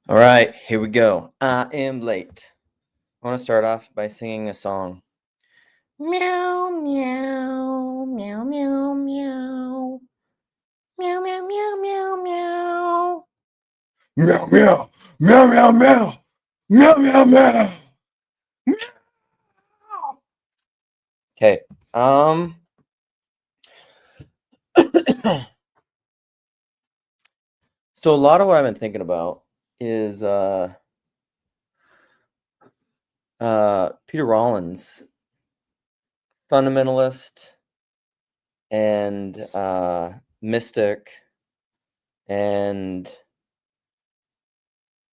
All right, here we go. I am late. I want to start off by singing a song. Meow, meow, meow, meow, meow. Meow, meow, meow, meow, meow. Meow, meow, meow, meow, meow. Meow, meow, meow. Okay. So a lot of what I've been thinking about is Peter Rollins, fundamentalist and mystic, and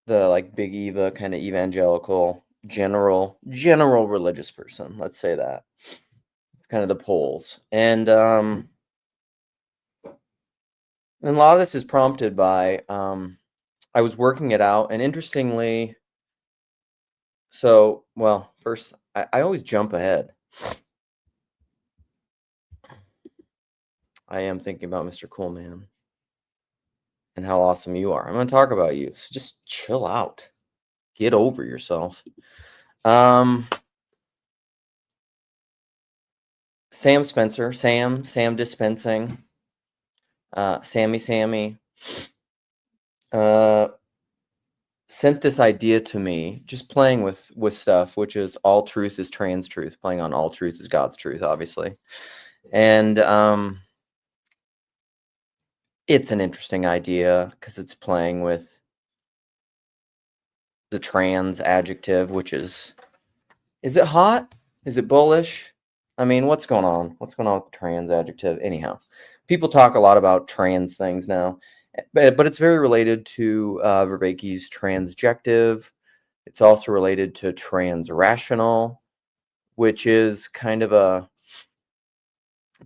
the like Big Eva kind of evangelical general religious person. Let's say that. It's kind of the poles. And a lot of this is prompted by I was working it out, and interestingly, first I always jump ahead. I am thinking about Mr. Coolman and how awesome you are. I'm going to talk about you. So just chill out. Get over yourself. Sam Spencer, Sam Dispensing, Sammy, sent this idea to me, just playing with stuff, which is all truth is trans truth, playing on all truth is God's truth, obviously. And it's an interesting idea because it's playing with the trans adjective, which is it hot? Is it bullish? I mean, what's going on? What's going on with the trans adjective? Anyhow, people talk a lot about trans things now, but it's very related to Vervaeke's transjective. It's also related to transrational, which is kind of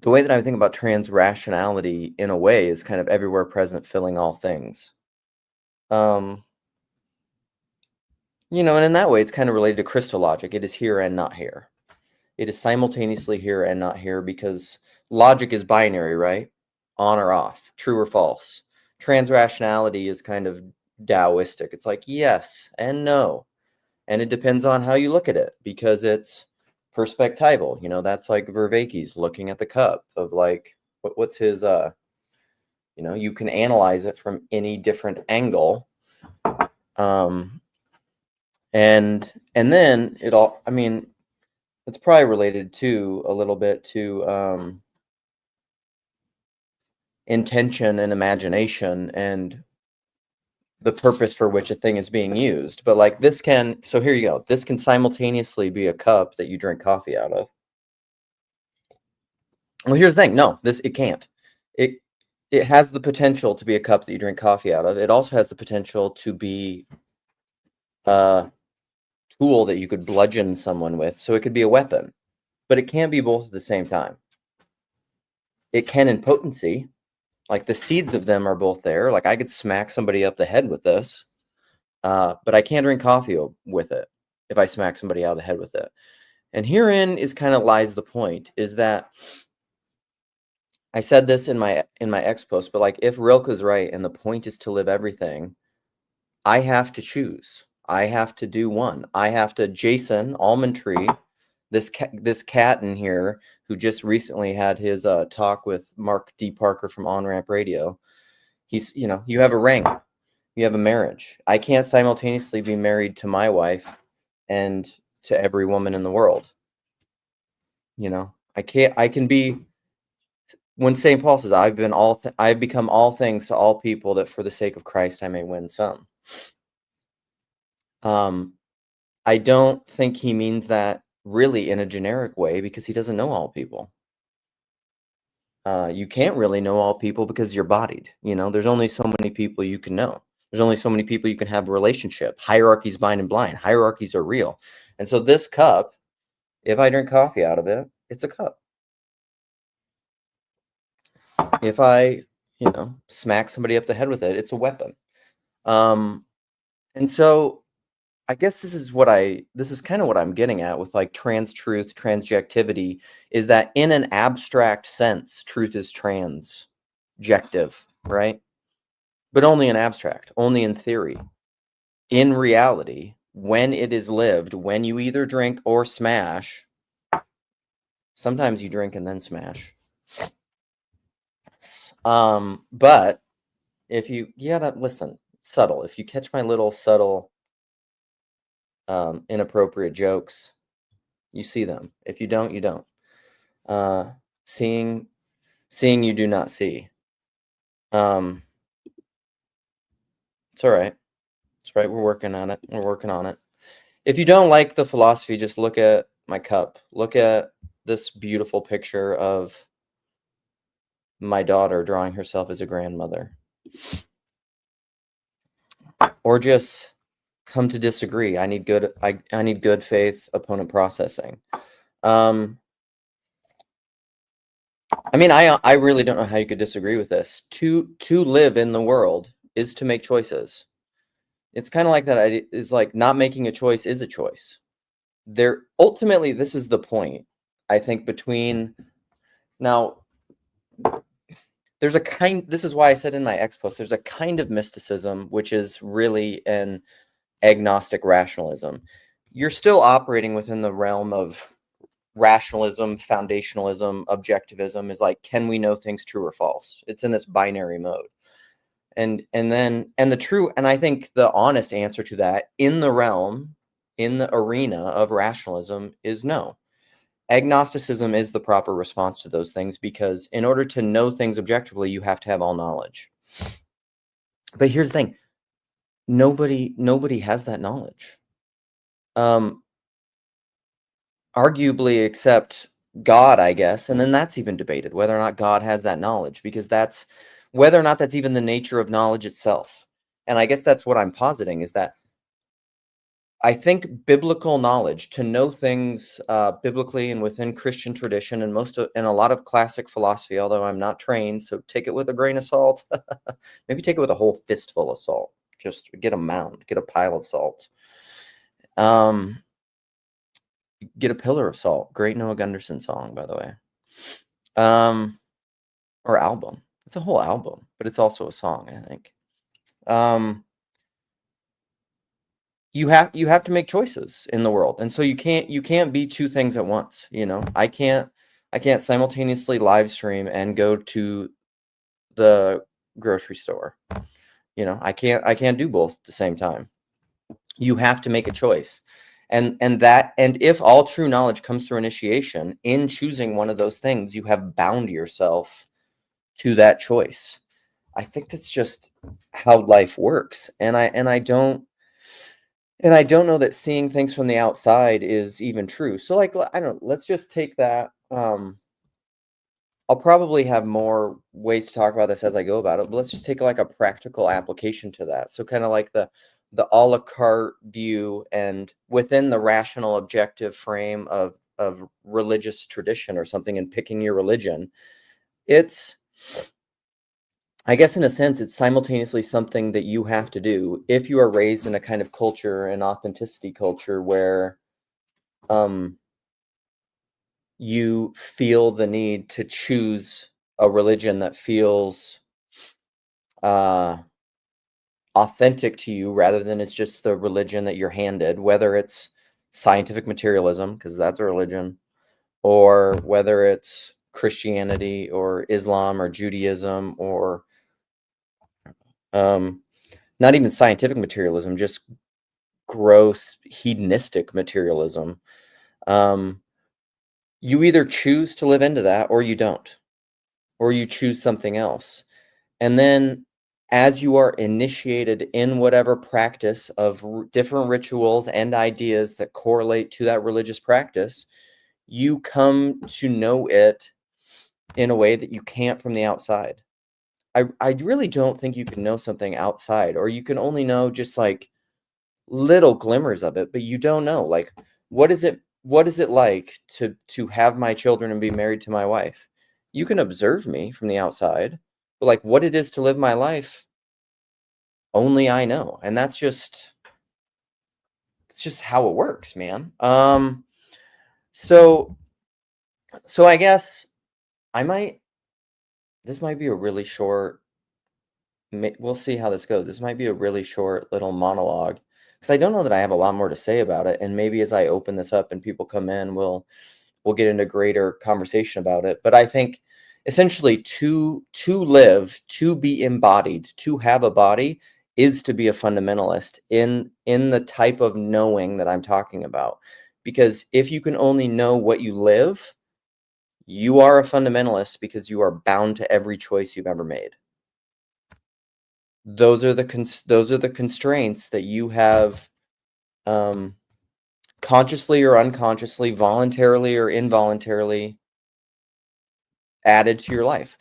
the way that I think about transrationality in a way is kind of everywhere present, filling all things. And in that way, it's kind of related to crystal logic. It is here and not here. It is simultaneously here and not here because logic is binary, right? On or off, true or false. Transrationality is kind of Taoistic. It's like yes and no. And it depends on how you look at it because it's perspectival. That's like Vervaeke's looking at the cup of like, what's his, you can analyze it from any different angle. And then it all, I mean, it's probably related to a little bit to intention and imagination and the purpose for which a thing is being used. But like so here you go. This can simultaneously be a cup that you drink coffee out of. Well, here's the thing. No, it can't. It has the potential to be a cup that you drink coffee out of. It also has the potential to be a tool that you could bludgeon someone with. So it could be a weapon, but it can't be both at the same time. It can in potency, like the seeds of them are both there. Like I could smack somebody up the head with this, but I can't drink coffee with it if I smack somebody out of the head with it. And herein is kind of lies the point, is that I said this in my X post, but like if Rilke's right and the point is to live everything, I have to choose. I have to do one. I have to Jason Almond Tree, this cat in here who just recently had his talk with Mark D. Parker from OnRampRadio. He's, you have a ring, you have a marriage. I can't simultaneously be married to my wife and to every woman in the world. I can't. I can be. When St. Paul says, I've become all things to all people, that for the sake of Christ I may win some. I don't think he means that really in a generic way because he doesn't know all people. You can't really know all people because you're bodied. There's only so many people you can know. There's only so many people you can have a relationship. Hierarchies bind and blind. Hierarchies are real. And so this cup, if I drink coffee out of it, it's a cup. If I, smack somebody up the head with it, it's a weapon. And so I guess this is kind of what I'm getting at with like trans truth, transjectivity, is that in an abstract sense, truth is transjective, right? But only in abstract, only in theory. in reality, when it is lived, when you either drink or smash, sometimes you drink and then smash. But if you gotta listen, subtle. If you catch my little subtle, inappropriate jokes, you see them. If you don't, you don't. Seeing you do not see. It's all right. It's right. We're working on it. We're working on it. If you don't like the philosophy, just look at my cup. Look at this beautiful picture of my daughter drawing herself as a grandmother. Or just come to disagree. I need good faith opponent processing. I mean, I really don't know how you could disagree with this. To live in the world is to make choices. It's kind of like that idea is like not making a choice is a choice. Ultimately, this is the point, I think, between now. This is why I said in my X post, there's a kind of mysticism, which is really an agnostic rationalism. You're still operating within the realm of rationalism, foundationalism, objectivism is like, can we know things true or false? It's in this binary mode. And I think the honest answer to that in the arena of rationalism is no. Agnosticism is the proper response to those things, because in order to know things objectively, you have to have all knowledge. But here's the thing. Nobody has that knowledge. Arguably except God, I guess. And then that's even debated, whether or not God has that knowledge, because that's whether or not that's even the nature of knowledge itself. And I guess that's what I'm positing, is that I think biblical knowledge, to know things biblically and within Christian tradition, and a lot of classic philosophy, although I'm not trained, so take it with a grain of salt. Maybe take it with a whole fistful of salt. Just get a pile of salt. Get a pillar of salt. Great Noah Gunderson song, by the way. Or album. It's a whole album, but it's also a song, I think. You have to make choices in the world, and so you can't be two things at once. I can't simultaneously live stream and go to the grocery store. I can't do both at the same time. You have to make a choice. And if all true knowledge comes through initiation, in choosing one of those things, you have bound yourself to that choice. I think that's just how life works. And I don't know that seeing things from the outside is even true. So like, I don't know, let's just take that. I'll probably have more ways to talk about this as I go about it, but let's just take like a practical application to that. So kind of like the a la carte view, and within the rational objective frame of religious tradition or something, and picking your religion, it's, I guess in a sense, it's simultaneously something that you have to do if you are raised in a kind of culture, an authenticity culture, where you feel the need to choose a religion that feels authentic to you, rather than it's just the religion that you're handed, whether it's scientific materialism, because that's a religion, or whether it's Christianity or Islam or Judaism, or not even scientific materialism, just gross hedonistic materialism. You either choose to live into that or you don't, or you choose something else. And then as you are initiated in whatever practice of different rituals and ideas that correlate to that religious practice, you come to know it in a way that you can't from the outside. I really don't think you can know something outside, or you can only know just like little glimmers of it, but you don't know, like, what is it like to have my children and be married to my wife? You can observe me from the outside, but like what it is to live my life, only I know. And it's just how it works, man. So I guess this might be a really short, we'll see how this goes. This might be a really short little monologue. because I don't know that I have a lot more to say about it. And maybe as I open this up and people come in, we'll get into greater conversation about it. But I think essentially to live, to be embodied, to have a body is to be a fundamentalist in the type of knowing that I'm talking about. Because if you can only know what you live, you are a fundamentalist because you are bound to every choice you've ever made. Those are the constraints that you have consciously or unconsciously, voluntarily or involuntarily added to your life.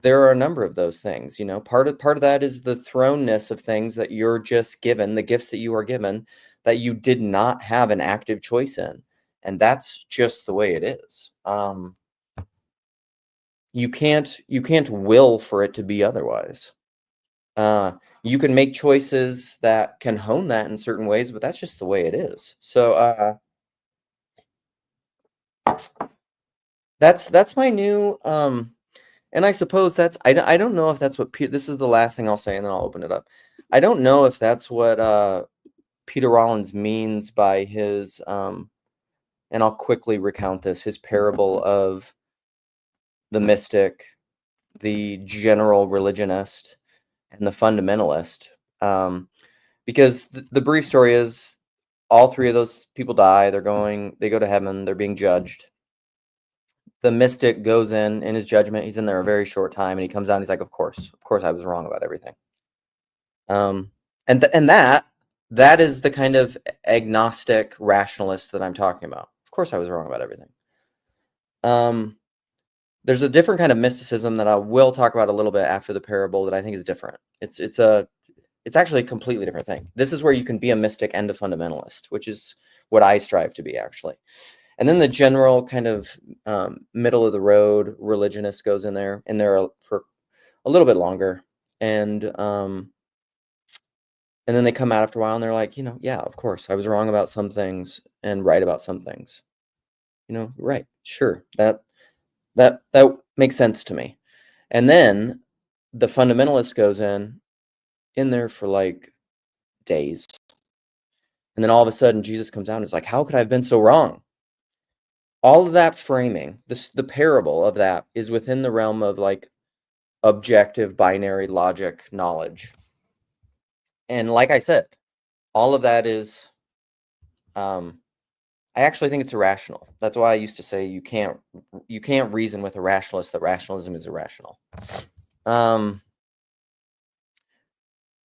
There are a number of those things, part of that is the thrownness of things that you're just given, the gifts that you are given that you did not have an active choice in. And that's just the way it is. You can't will for it to be otherwise. You can make choices that can hone that in certain ways, but that's just the way it is. So that's my new and I suppose that's I don't know if that's what this is the last thing I'll say, and then I'll open it up. I don't know if that's what Peter Rollins means by his and I'll quickly recount this, his parable of the mystic, the general religionist, and the fundamentalist. Because the brief story is all three of those people die. They go to heaven. They're being judged. The mystic goes in his judgment. He's in there a very short time, and he comes out and he's like, of course I was wrong about everything. And that is the kind of agnostic rationalist that I'm talking about. Of course I was wrong about everything. There's a different kind of mysticism that I will talk about a little bit after the parable that I think is different. It's actually a completely different thing. This is where you can be a mystic and a fundamentalist, which is what I strive to be, actually. And then the general kind of middle of the road religionist goes in there for a little bit longer. And then they come out after a while and they're like, yeah, of course, I was wrong about some things and right about some things. Right, sure, that makes sense to me. And then the fundamentalist goes in there for like days. And then all of a sudden Jesus comes out and is like, how could I have been so wrong? All of that framing, the parable of that is within the realm of like objective binary logic knowledge. And like I said, all of that is I actually think it's irrational. That's why I used to say you can't reason with a rationalist that rationalism is irrational.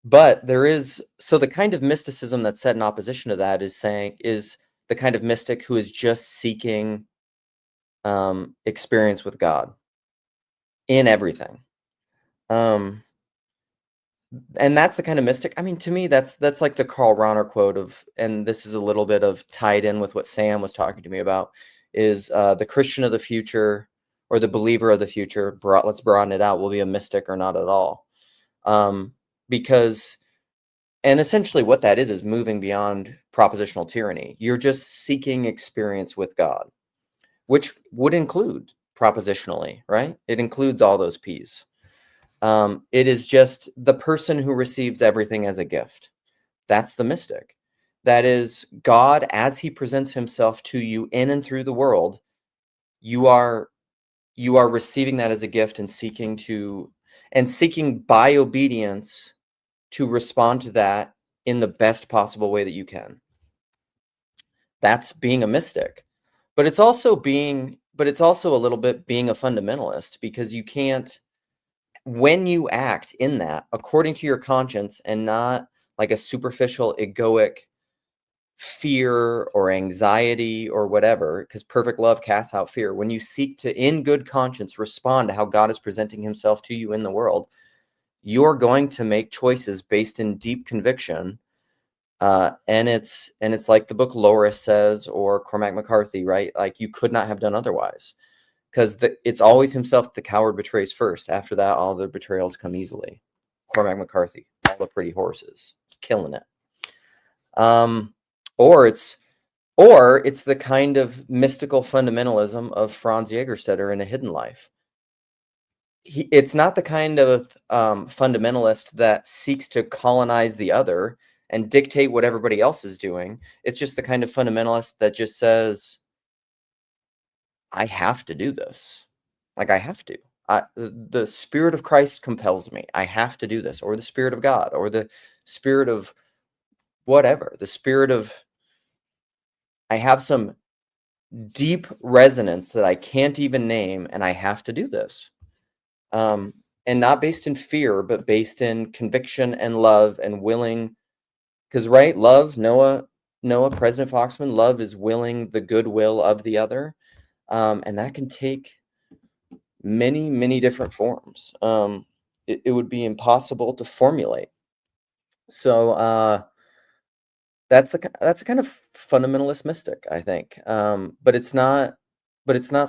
But there is, so the kind of mysticism that's set in opposition to that is the kind of mystic who is just seeking experience with God in everything. And that's the kind of mystic. I mean, to me, that's like the Karl Rahner quote of, and this is a little bit of tied in with what Sam was talking to me about, is the Christian of the future or the believer of the future, let's broaden it out, will be a mystic or not at all. Because, and essentially what that is moving beyond propositional tyranny. You're just seeking experience with God, which would include propositionally, right? It includes all those P's. It is just the person who receives everything as a gift. That's the mystic. That is God as he presents himself to you in and through the world. You are receiving that as a gift and seeking by obedience to respond to that in the best possible way that you can. That's being a mystic. But it's also a little bit being a fundamentalist, because you can't, when you act in that according to your conscience and not like a superficial egoic fear or anxiety or whatever, because perfect love casts out fear. When you seek to, in good conscience, respond to how God is presenting himself to you in the world, you're going to make choices based in deep conviction. And it's like the book Loris says, or Cormac McCarthy, right? Like you could not have done otherwise. Because it's always himself the coward betrays first. After that, all the betrayals come easily. Cormac McCarthy, All the Pretty Horses, killing it. Or it's the kind of mystical fundamentalism of Franz Jägerstätter in A Hidden Life. It's not the kind of fundamentalist that seeks to colonize the other and dictate what everybody else is doing. It's just the kind of fundamentalist that just says, I have to do this. Like, I have to. The Spirit of Christ compels me. I have to do this, or the Spirit of God, or the Spirit of whatever. The Spirit of, I have some deep resonance that I can't even name, and I have to do this. And not based in fear, but based in conviction and love and willing. Because, right, love, Noah, President Foxman, love is willing the goodwill of the other. And that can take many, many different forms. It would be impossible to formulate. So that's a kind of fundamentalist mystic, I think. But it's not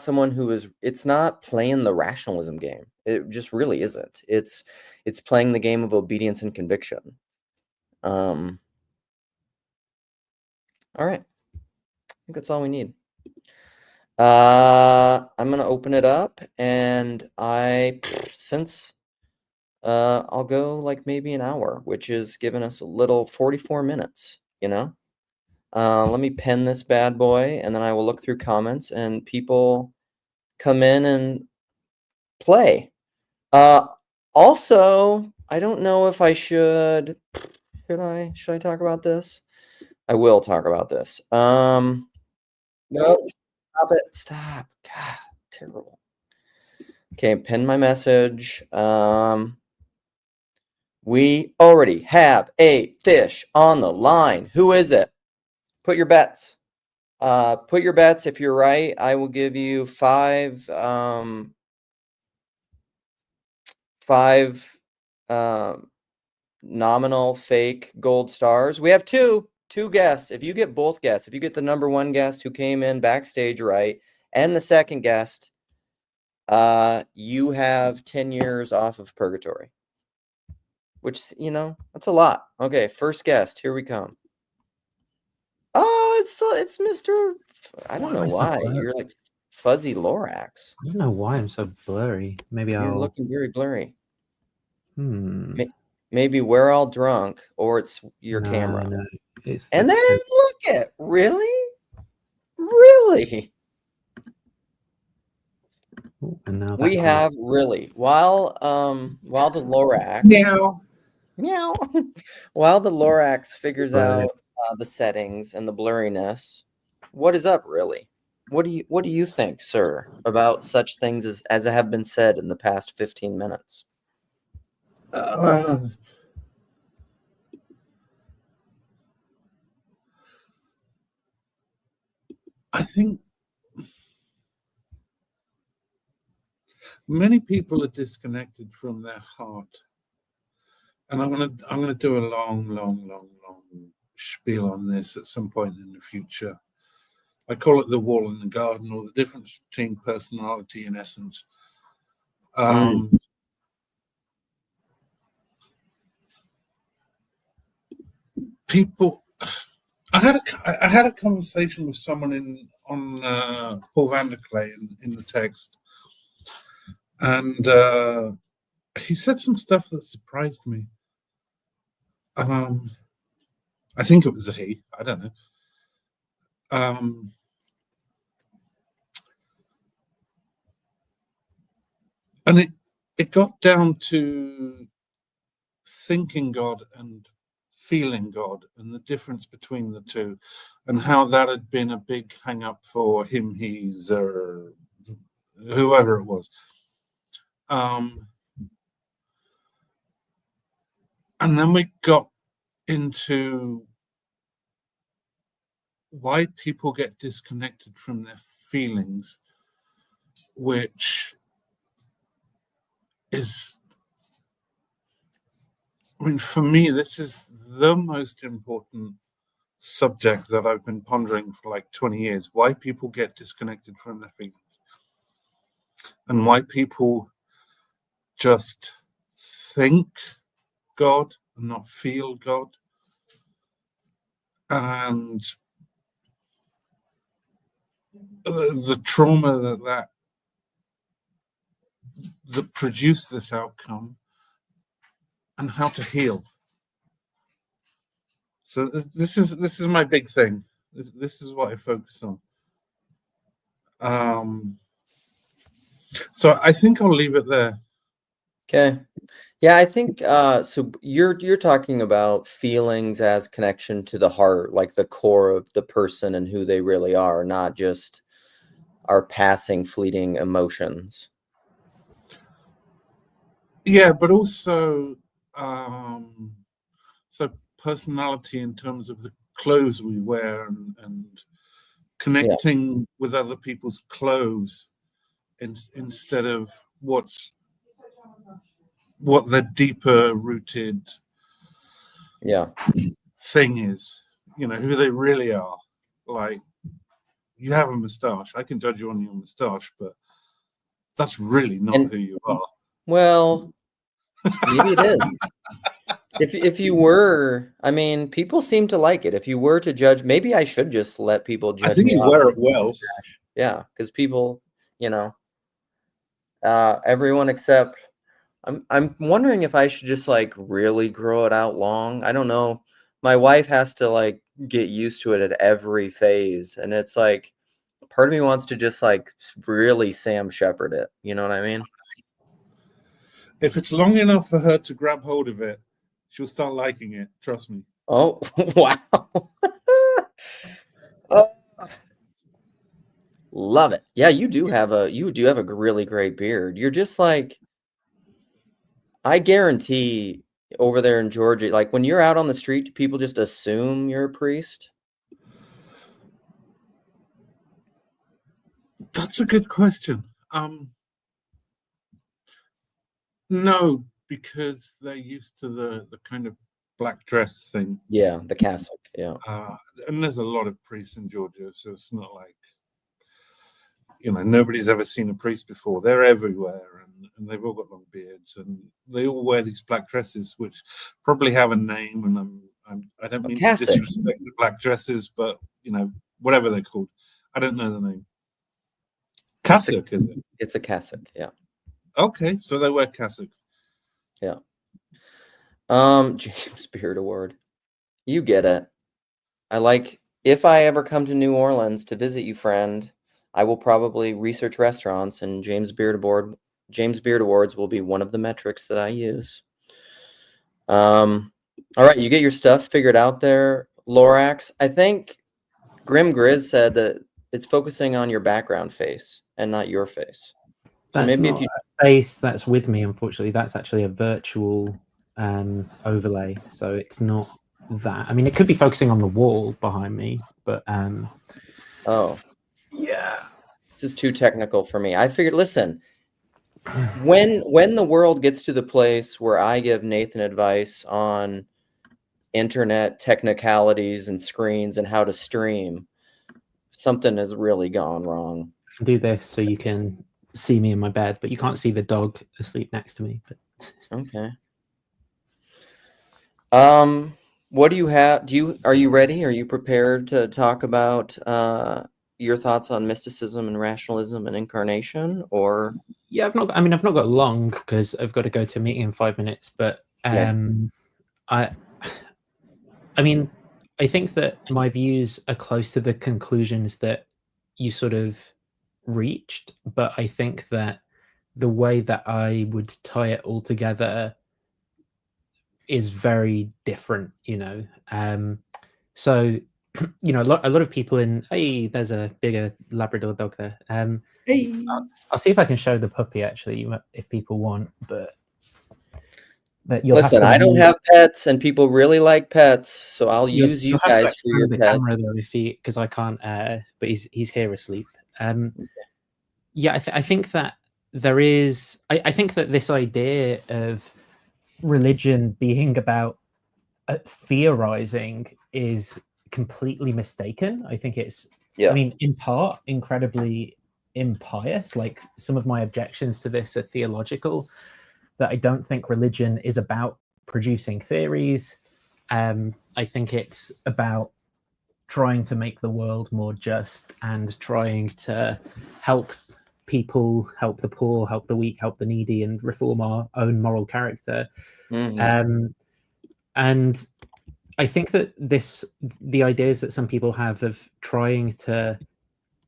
someone who is, it's not playing the rationalism game. It just really isn't. It's playing the game of obedience and conviction. All right. I think that's all we need. I'm going to open it up, and I'll go like maybe an hour, which is giving us a little 44 minutes, let me pen this bad boy, and then I will look through comments, and people come in and play. Also, I don't know if I should I talk about this? I will talk about this. No, stop it. Stop. God, terrible. Okay, pin my message. We already have a fish on the line. Who is it? Put your bets. Put your bets. If you're right, I will give you five nominal fake gold stars. We have two guests. If you get both guests, if you get the number one guest who came in backstage right, and the second guest, you have 10 years off of purgatory. Which, that's a lot. Okay, first guest. Here we come. Oh, it's Mr. I don't know why. You're like Fuzzy Lorax. I don't know why I'm so blurry. Maybe You're looking very blurry. Maybe we're all drunk, or it's your camera. No, and then look at really. Ooh, and now We have really while the Lorax meow while the Lorax figures out the settings and the blurriness. What is up, really? What do you think, sir, about such things as have been said in the past 15 minutes? I think many people are disconnected from their heart, and I'm gonna do a long spiel on this at some point in the future. I call it the wall in the garden, or the difference between personality and essence. People, I had a conversation with someone on Paul van der Klee in the text, and he said some stuff that surprised me. I think it was a he. I don't know. And it got down to thinking God and feeling God, and the difference between the two, and how that had been a big hang up for him, he's, or whoever it was. And then we got into why people get disconnected from their feelings, which is, I mean, for me, this is the most important subject that I've been pondering for like 20 years. Why people get disconnected from their feelings, and why people just think God and not feel God. And the trauma that produced this outcome, and how to heal. So this is my big thing. This is what I focus on. So I think I'll leave it there. Okay. Yeah, I think so you're talking about feelings as connection to the heart, like the core of the person and who they really are, not just our passing fleeting emotions. Yeah, but also so personality in terms of the clothes we wear and connecting with other people's clothes instead of what the deeper rooted thing is, who they really are. Like, you have a moustache, I can judge you on your moustache, but that's really not who you are. Well, maybe it is. If you were, I mean, people seem to like it. If you were to judge, maybe I should just let people judge. I think you wear it well. Yeah, because people, everyone except I'm wondering if I should just like really grow it out long. I don't know. My wife has to like get used to it at every phase, and it's like part of me wants to just like really Sam Shepherd it. You know what I mean? If it's long enough for her to grab hold of it, she'll start liking it. Trust me. Oh, wow. Oh, love it. Yeah, you do have a really great beard. You're just like, I guarantee over there in Georgia, like when you're out on the street, do people just assume you're a priest? That's a good question. No, because they're used to the kind of black dress thing. Yeah, the cassock. Yeah. And there's a lot of priests in Georgia, so it's not like, nobody's ever seen a priest before. They're everywhere, and they've all got long beards, and they all wear these black dresses, which probably have a name. And I don't mean to disrespect the black dresses, but whatever they're called, I don't know the name. Cassock, is it? It's a cassock. Yeah. Okay, so they wear cassocks. Yeah. James Beard Award. You get it. I like, if I ever come to New Orleans to visit you, friend, I will probably research restaurants, and James Beard Awards will be one of the metrics that I use. All right, you get your stuff figured out there, Lorax. I think Grim Grizz said that it's focusing on your background face and not your face. So that's maybe not a face that's with me, unfortunately. That's actually a virtual overlay, so it's not that. I mean, it could be focusing on the wall behind me, but oh yeah, this is too technical for me. I figured, listen, when the world gets to the place where I give Nathan advice on internet technicalities and screens and how to stream, something has really gone wrong. I can do this so you can see me in my bed, but you can't see the dog asleep next to me. But okay. What do you have? Are you ready? Are you prepared to talk about your thoughts on mysticism and rationalism and incarnation? Or yeah, I've not got long because I've got to go to a meeting in 5 minutes. But I mean, I think that my views are close to the conclusions that you sort of reached, but I think that the way that I would tie it all together is very different, so a lot of people hey, there's a bigger Labrador dog there. hey, I'll see if I can show the puppy actually if people want, but you'll listen, I don't have pets, and people really like pets, so I'll use you guys for your the pets. camera though, because I can't but he's here asleep. Yeah, I think that there is I think that this idea of religion being about theorizing is completely mistaken. I think it's I mean, in part incredibly impious. Like, some of my objections to this are theological, that I don't think religion is about producing theories. I think it's about trying to make the world more just and trying to help people, help the poor, help the weak, help the needy, and reform our own moral character. Mm-hmm. And I think that the ideas that some people have of trying to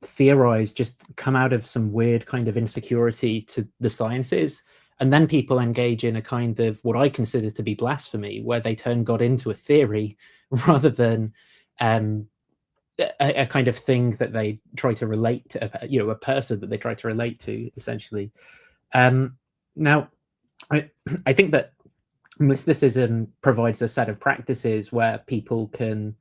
theorize just come out of some weird kind of insecurity to the sciences, and then people engage in a kind of what I consider to be blasphemy, where they turn God into a theory rather than a kind of thing that they try to relate to, a person that they try to relate to, essentially. Now, I think that mysticism provides a set of practices where people can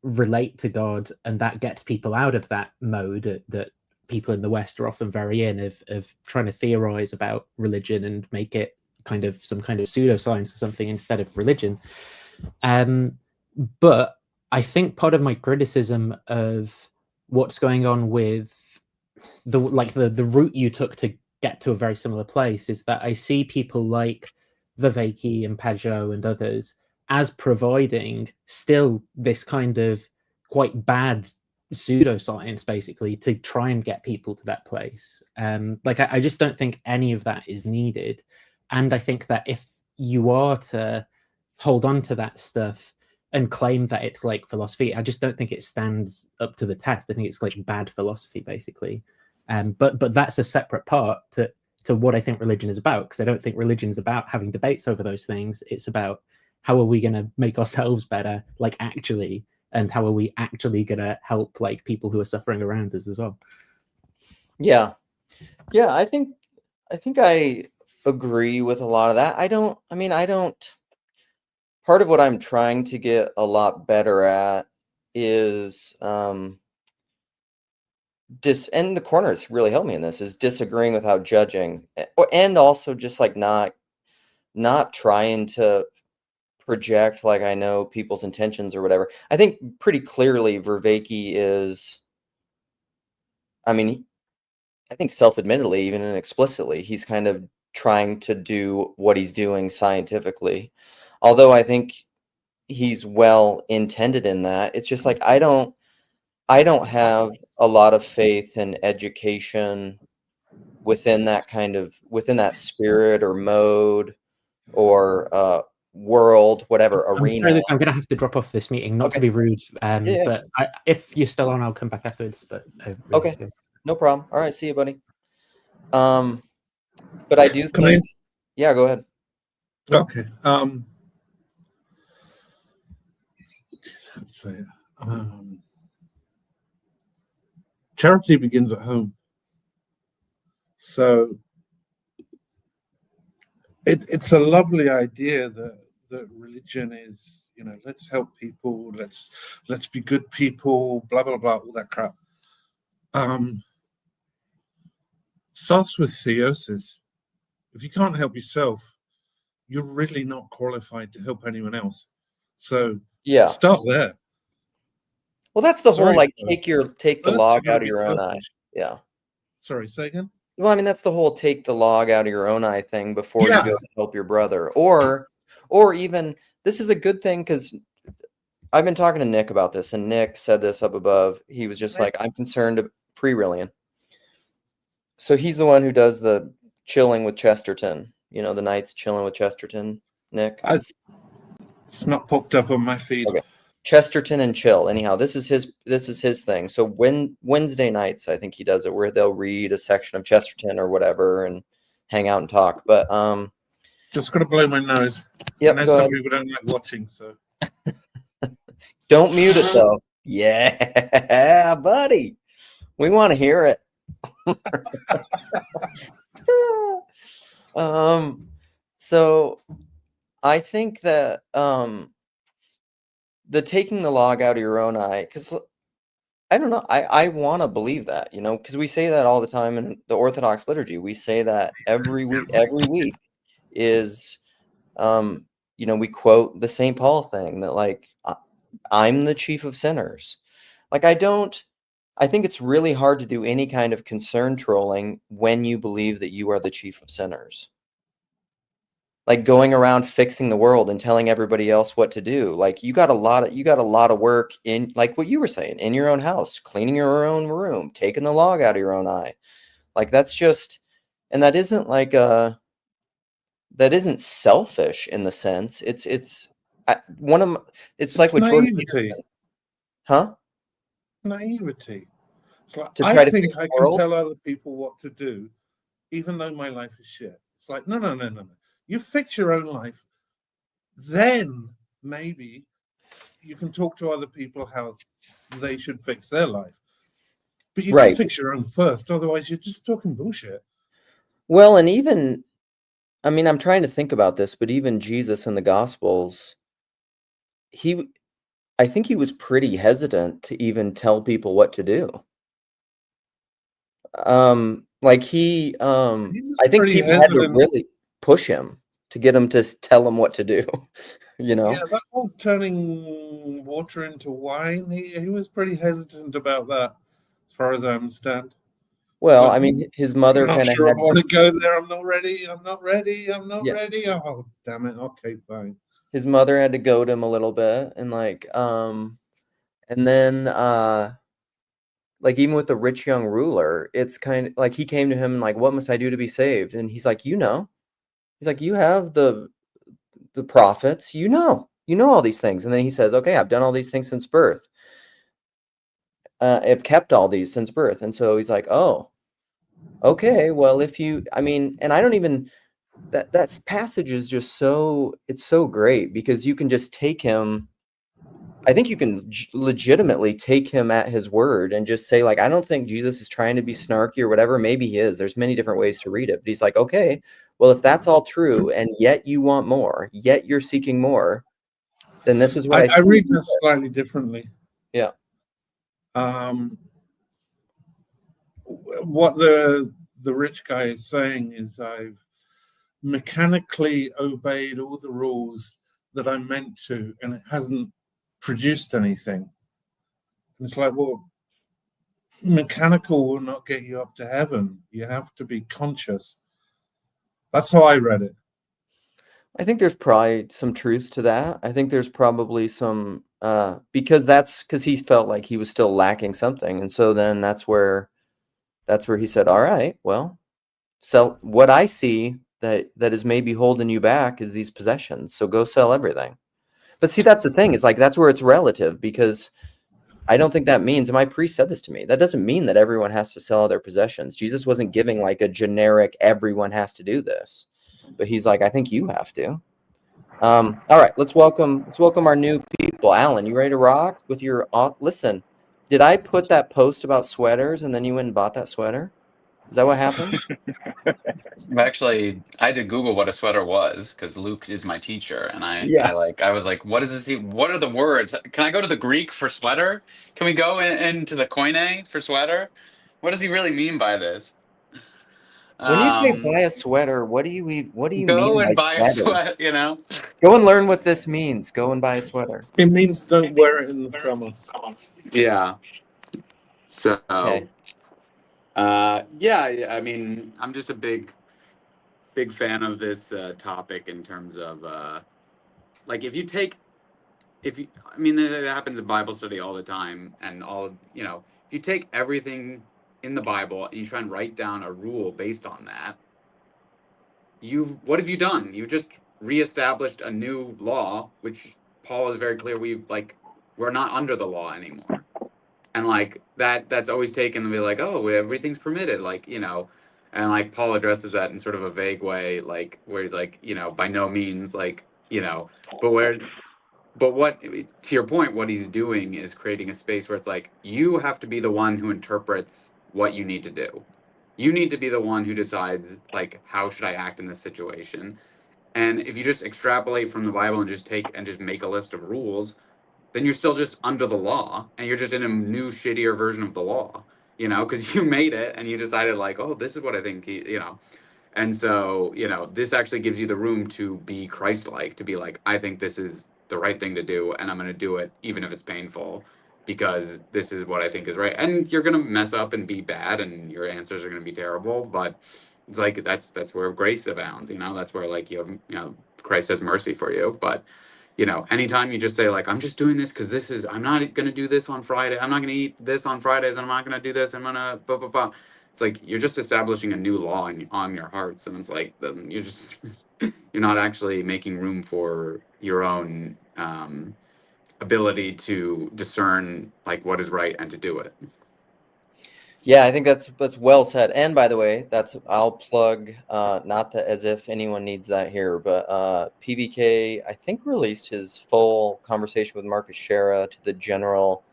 relate to God, and that gets people out of that mode that people in the West are often very in of trying to theorize about religion and make it kind of some kind of pseudoscience or something instead of religion. But I think part of my criticism of what's going on with the route you took to get to a very similar place is that I see people like Viveki and Pajot and others as providing still this kind of quite bad pseudoscience, basically, to try and get people to that place. I just don't think any of that is needed. And I think that if you are to hold on to that stuff and claim that it's like philosophy, I just don't think it stands up to the test. I think it's like bad philosophy, basically. But that's a separate part to what I think religion is about, because I don't think religion is about having debates over those things. It's about how are we going to make ourselves better, like actually, and how are we actually going to help like people who are suffering around us as well. Yeah, I think I agree with a lot of that. I don't. Part of what I'm trying to get a lot better at is and the corners really help me in this, is disagreeing without judging, and also just like not trying to project like I know people's intentions or whatever. I think pretty clearly Vervaeke is, I think self-admittedly, even and explicitly, he's kind of trying to do what he's doing scientifically. Although I think he's well intended in that. It's just like I don't have a lot of faith in education within that spirit or mode or world, whatever arena. Sorry, Luke, I'm going to have to drop off this meeting, not to be rude, but if you're still on, I'll come back afterwards. But okay, no problem. All right, see you, buddy. But I do think, yeah, go ahead. Okay. Let's say, charity begins at home. So it's a lovely idea that religion is, let's help people, let's be good people, blah blah blah, all that crap. Starts with theosis. If you can't help yourself, you're really not qualified to help anyone else. So yeah, start there. Well, that's the whole like take the log out of your own eye. Yeah. Sorry, say again. Well, I mean, that's the whole take the log out of your own eye thing before you go help your brother, or even this is a good thing, because I've been talking to Nick about this, and Nick said this up above. He was just like, I'm concerned. Free Rillian. So he's the one who does the chilling with Chesterton. The nights chilling with Chesterton. Nick. It's not popped up on my feed. Okay. Chesterton and chill. Anyhow, this is his thing. So Wednesday nights, I think he does it, where they'll read a section of Chesterton or whatever and hang out and talk. But just gonna blow my nose. Yep, I know some people don't like watching, so don't mute it though. Yeah, buddy. We want to hear it. So I think that the taking the log out of your own eye, because I don't know, I want to believe that, because we say that all the time in the Orthodox liturgy. We say that every week is, we quote the St. Paul thing that like, I'm the chief of sinners. Like, I think it's really hard to do any kind of concern trolling when you believe that you are the chief of sinners. Like going around fixing the world and telling everybody else what to do. Like you got a lot of work in, like what you were saying, in your own house, cleaning your own room, taking the log out of your own eye. Like that's just, and that isn't like that isn't selfish in the sense. It's It's like with Jordan naivety. Peterson. Huh? Naivety. It's like, To try I to think fix I the can world? tell other people what to do, even though my life is shit. It's like, no. You fix your own life, then maybe you can talk to other people how they should fix their life. But you can fix your own first, otherwise you're just talking bullshit. Well, and even, I mean, I'm trying to think about this, but even Jesus in the Gospels, I think he was pretty hesitant to even tell people what to do. Like I think people had to really push him to get him to tell him what to do. You know? Yeah, that whole turning water into wine, he was pretty hesitant about that, as far as I understand. Well, I mean, his mother kind of sure I want to go there. I'm not ready. ready. Oh, damn it. Okay, fine. His mother had to goad him a little bit, and and then like even with the rich young ruler, it's kind of like he came to him and like, what must I do to be saved? And he's like, you have the prophets, you know all these things. And then he says, okay, I've done all these things since birth. I've kept all these since birth. And so he's like, oh, okay, well, I mean, and I don't even, that passage is just it's so great because you can just take him. I think you can legitimately take him at his word and just say, like, I don't think Jesus is trying to be snarky or whatever. Maybe he is. There's many different ways to read it. But he's like, okay, well, if that's all true and yet you want more, yet you're seeking more, then this is what I read that slightly differently. Yeah. What the rich guy is saying is, I've mechanically obeyed all the rules that I meant to, and it hasn't produced anything. And it's like, well, mechanical will not get you up to heaven. You have to be conscious. That's how I read it. I think there's probably some truth to that. I think there's probably some because he felt like he was still lacking something, and so then that's where he said, all right, well, sell what I see that is maybe holding you back is these possessions, so go sell everything. But see, that's the thing, is like that's where it's relative, because I don't think that means, and my priest said this to me, that doesn't mean that everyone has to sell all their possessions. Jesus wasn't giving like a generic everyone has to do this, but he's like, I think you have to. All right, let's welcome our new people. Alan, you ready to rock with your listen? Did I put that post about sweaters and then you went and bought that sweater? Is that what happened? Actually, I had to Google what a sweater was because Luke is my teacher, and I was like, what does this? What are the words? Can I go to the Greek for sweater? Can we go into the Koine for sweater? What does he really mean by this? When you say buy a sweater, what do you mean go by and buy sweater? A sweater? You know, go and learn what this means. Go and buy a sweater. It means don't wear it in the summer. Yeah. So. Okay. Yeah. I mean, I'm just a big fan of this topic in terms of like it happens in Bible study all the time, and if you take everything in the Bible and you try and write down a rule based on that, what have you done? You've just reestablished a new law, which Paul is very clear we're not under the law anymore. And like that's always taken to be like, oh, everything's permitted, and like Paul addresses that in sort of a vague way, like where he's like, by no means, but what, to your point, what he's doing is creating a space where it's like, you have to be the one who interprets what you need to do. You need to be the one who decides, like, how should I act in this situation? And if you just extrapolate from the Bible and just make a list of rules, then you're still just under the law, and you're just in a new, shittier version of the law, because you made it and you decided, like, oh, this is what I think, And so, this actually gives you the room to be Christ-like, to be like, I think this is the right thing to do, and I'm going to do it even if it's painful, because this is what I think is right. And you're going to mess up and be bad, and your answers are going to be terrible, but it's like that's where grace abounds, that's where, like, Christ has mercy for you. But anytime you just say, like, I'm just doing this because I'm not going to do this on Friday, I'm not going to eat this on Fridays, I'm not going to do this, I'm going to blah, blah, blah. It's like you're just establishing a new law on your hearts, and it's like you're not actually making room for your own ability to discern like what is right and to do it. Yeah, I think that's well said. And by the way, I'll plug, not that as if anyone needs that here, but PVK I think released his full conversation with Marcus Shera to the general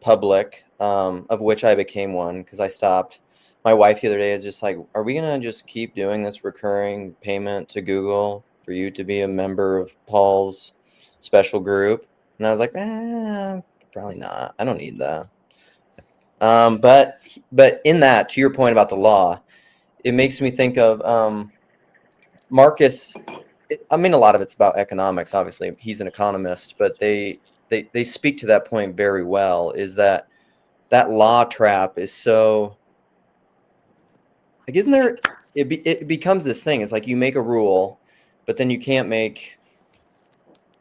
public, of which I became one because I stopped. My wife the other day is just like, are we gonna just keep doing this recurring payment to Google for you to be a member of Paul's special group? And I was like, probably not. I don't need that. But in that, to your point about the law, it makes me think of Marcus. I mean, a lot of it's about economics. Obviously, he's an economist, but they speak to that point very well. Is that law trap is so, like, isn't there? It becomes this thing. It's like you make a rule, but then you can't make.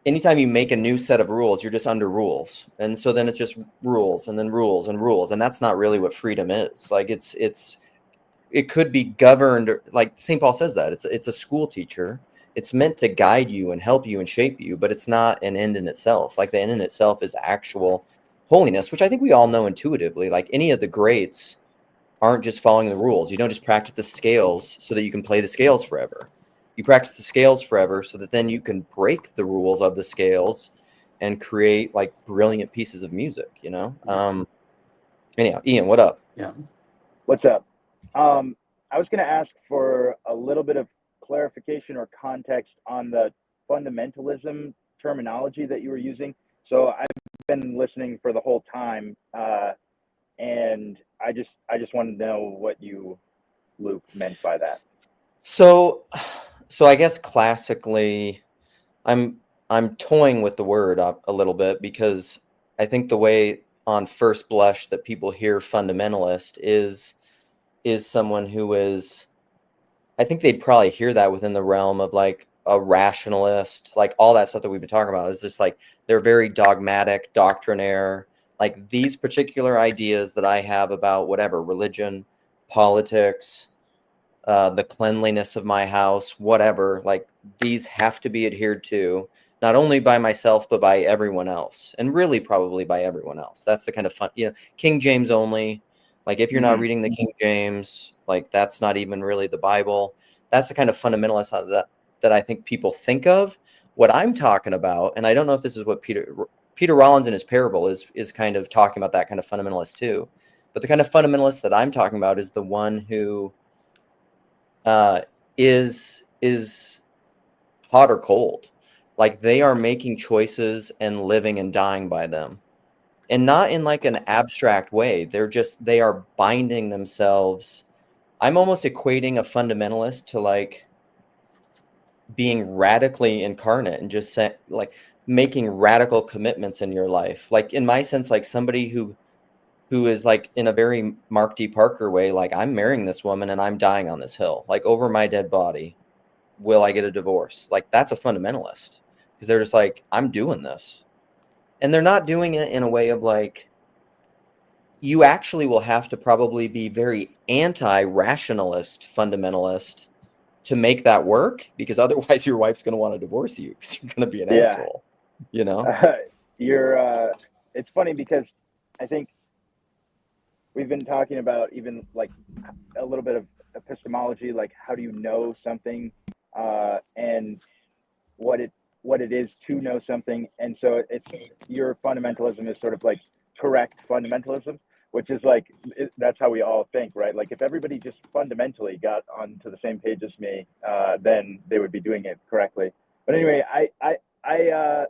Anytime you make a new set of rules, you're just under rules. And so then it's just rules and then rules and rules. And that's not really what freedom is. Like it could be governed, like St. Paul says that it's a school teacher. It's meant to guide you and help you and shape you, but it's not an end in itself. Like the end in itself is actual holiness, which I think we all know intuitively. Like any of the greats aren't just following the rules. You don't just practice the scales so that you can play the scales forever. You practice the scales forever so that then you can break the rules of the scales and create like brilliant pieces of music, you know? Anyhow, Ian, what up? Yeah. What's up? I was going to ask for a little bit of clarification or context on the fundamentalism terminology that you were using. So I've been listening for the whole time, and I just wanted to know what you, Luke, meant by that. So I guess classically, I'm toying with the word a little bit because I think the way on first blush that people hear fundamentalist is someone who is, I think they'd probably hear that within the realm of like a rationalist, like all that stuff that we've been talking about is just like they're very dogmatic, doctrinaire, like these particular ideas that I have about whatever religion, politics, the cleanliness of my house, whatever, like these have to be adhered to, not only by myself, but by everyone else, and really probably by everyone else. That's the kind of fun, King James only. Like if you're not reading the King James, like that's not even really the Bible. That's the kind of fundamentalist that I think people think of. What I'm talking about, and I don't know if this is what Peter Rollins in his parable is kind of talking about, that kind of fundamentalist too. But the kind of fundamentalist that I'm talking about is the one who is hot or cold. Like they are making choices and living and dying by them. And not in like an abstract way. They are binding themselves. I'm almost equating a fundamentalist to like being radically incarnate and just like making radical commitments in your life. Like in my sense, like somebody who is like in a very Mark D. Parker way, like I'm marrying this woman and I'm dying on this hill, like over my dead body. Will I get a divorce? Like that's a fundamentalist because they're just like, I'm doing this. And they're not doing it in a way of like, you actually will have to probably be very anti-rationalist fundamentalist to make that work, because otherwise your wife's going to want to divorce you because you're going to be an asshole, you know? It's funny because I think we've been talking about even like a little bit of epistemology, like how do you know something, and what it is to know something. And so it's your fundamentalism is sort of like correct fundamentalism, which is like that's how we all think, right? Like if everybody just fundamentally got onto the same page as me, then they would be doing it correctly. But anyway, I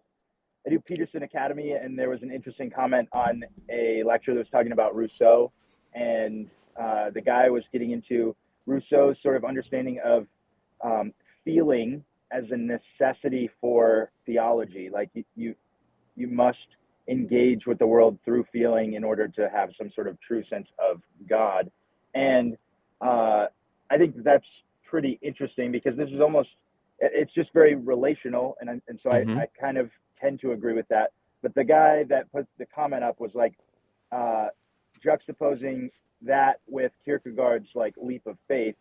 do Peterson Academy, and there was an interesting comment on a lecture that was talking about Rousseau, and the guy was getting into Rousseau's sort of understanding of feeling as a necessity for theology. Like you must engage with the world through feeling in order to have some sort of true sense of God. And I think that's pretty interesting because this is almost, it's just very relational. And so I kind of tend to agree with that. But the guy that put the comment up was like juxtaposing that with Kierkegaard's like leap of faith,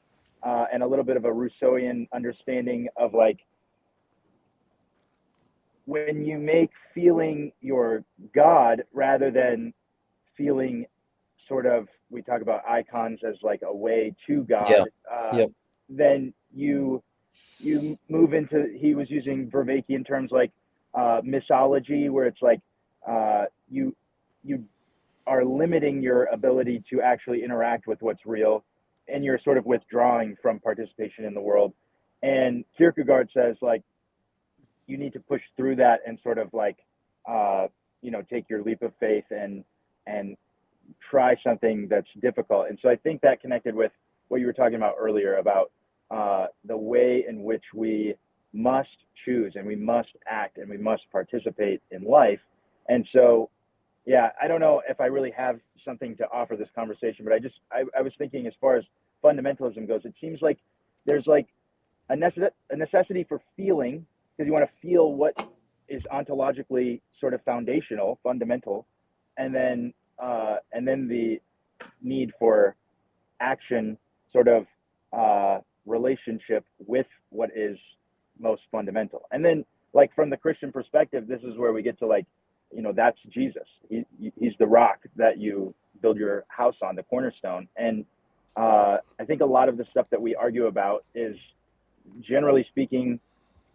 and a little bit of a Rousseauian understanding of like when you make feeling your God rather than feeling sort of, we talk about icons as like a way to God, then you move into, he was using Vervaekian terms like mythology, where it's like you are limiting your ability to actually interact with what's real, and you're sort of withdrawing from participation in the world. And Kierkegaard says, like, you need to push through that and sort of like, take your leap of faith and try something that's difficult. And so I think that connected with what you were talking about earlier about the way in which we must choose and we must act and we must participate in life. And so, yeah, I don't know if I really have something to offer this conversation, but I was thinking, as far as fundamentalism goes, it seems like there's like a necessity for feeling, because you want to feel what is ontologically sort of foundational, fundamental, and then the need for action, sort of relationship with what is most fundamental. And then, like, from the Christian perspective, this is where we get to, like, that's Jesus. He's the rock that you build your house on, the cornerstone. And I think a lot of the stuff that we argue about is, generally speaking,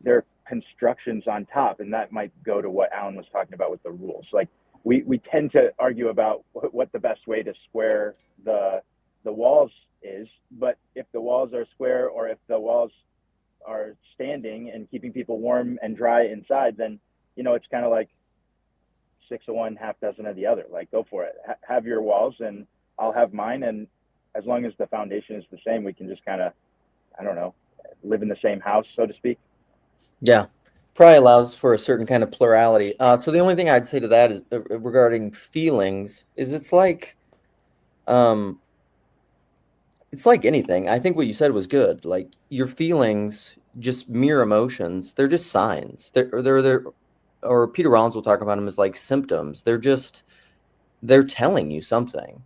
they're constructions on top, and that might go to what Alan was talking about with the rules. Like, we tend to argue about what the best way to square the walls is, but if the walls are square, or if the walls are standing and keeping people warm and dry inside, then it's kind of like 6 of one, half dozen of the other. Like, go for it. Have your walls and I'll have mine, and as long as the foundation is the same, we can just kind of, I don't know, live in the same house, so to speak. Yeah, probably allows for a certain kind of plurality. So the only thing I'd say to that is regarding feelings is it's like anything. I think what you said was good. Like, your feelings, just mere emotions, they're just signs. They're or Peter Rollins will talk about them as like symptoms. They're telling you something.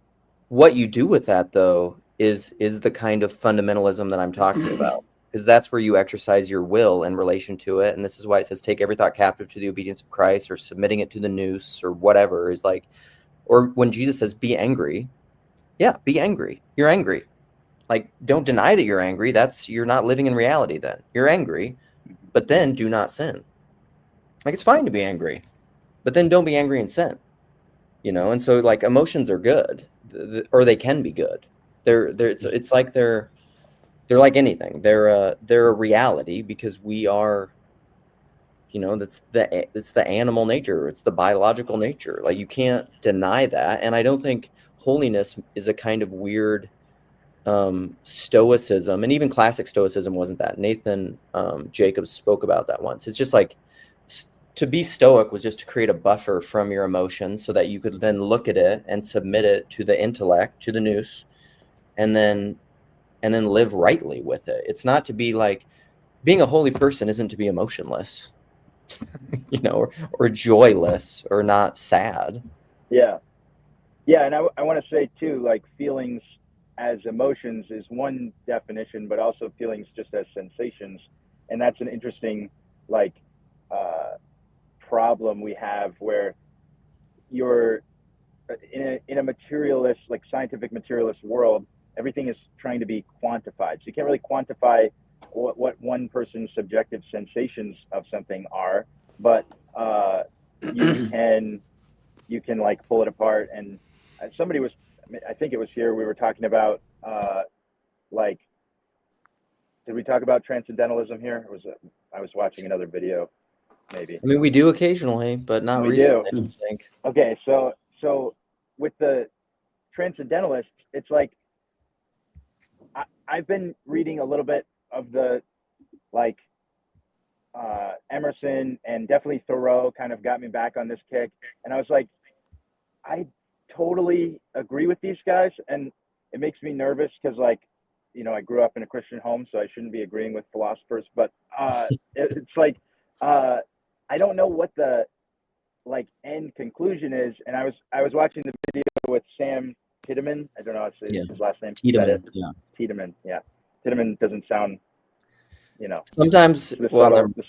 What you do with that, though, is the kind of fundamentalism that I'm talking about, because that's where you exercise your will in relation to it. And this is why it says, take every thought captive to the obedience of Christ, or submitting it to the noose, or whatever, is like, or when Jesus says, be angry. Yeah, be angry. You're angry. Like, don't deny that you're angry. You're not living in reality then. You're angry, but then do not sin. Like, it's fine to be angry, but then don't be angry and sin. And so, like, emotions are good, or they can be good. It's like they're like anything. They're a reality, because we are, it's the animal nature. It's the biological nature. Like, you can't deny that. And I don't think holiness is a kind of weird stoicism, and even classic stoicism wasn't that. Nathan Jacobs spoke about that once. It's just like, to be stoic was just to create a buffer from your emotions, so that you could then look at it and submit it to the intellect, to the nous, and then live rightly with it. It's not to be like, being a holy person isn't to be emotionless, or joyless, or not sad. Yeah. And I want to say too, like, feelings as emotions is one definition, but also feelings just as sensations. And that's an interesting, like, problem we have, where you're in a materialist, like, scientific materialist world. Everything is trying to be quantified, so you can't really quantify what one person's subjective sensations of something are, but you can like pull it apart. And somebody was, I think it was here, we were talking about like, did we talk about transcendentalism here? I was watching another video, maybe. I mean, we do occasionally, but not recently, I think. Okay, so with the transcendentalists, it's like, I've been reading a little bit of the, like, Emerson, and definitely Thoreau kind of got me back on this kick. And I was like, I totally agree with these guys, and it makes me nervous because, like, I grew up in a Christian home, so I shouldn't be agreeing with philosophers. But it's like, I don't know what the, like, end conclusion is. And I was watching the video with Sam Tiedemann. I don't know his last name. Tiedemann, yeah. Tiedemann, yeah. Tiedemann doesn't sound Sometimes, the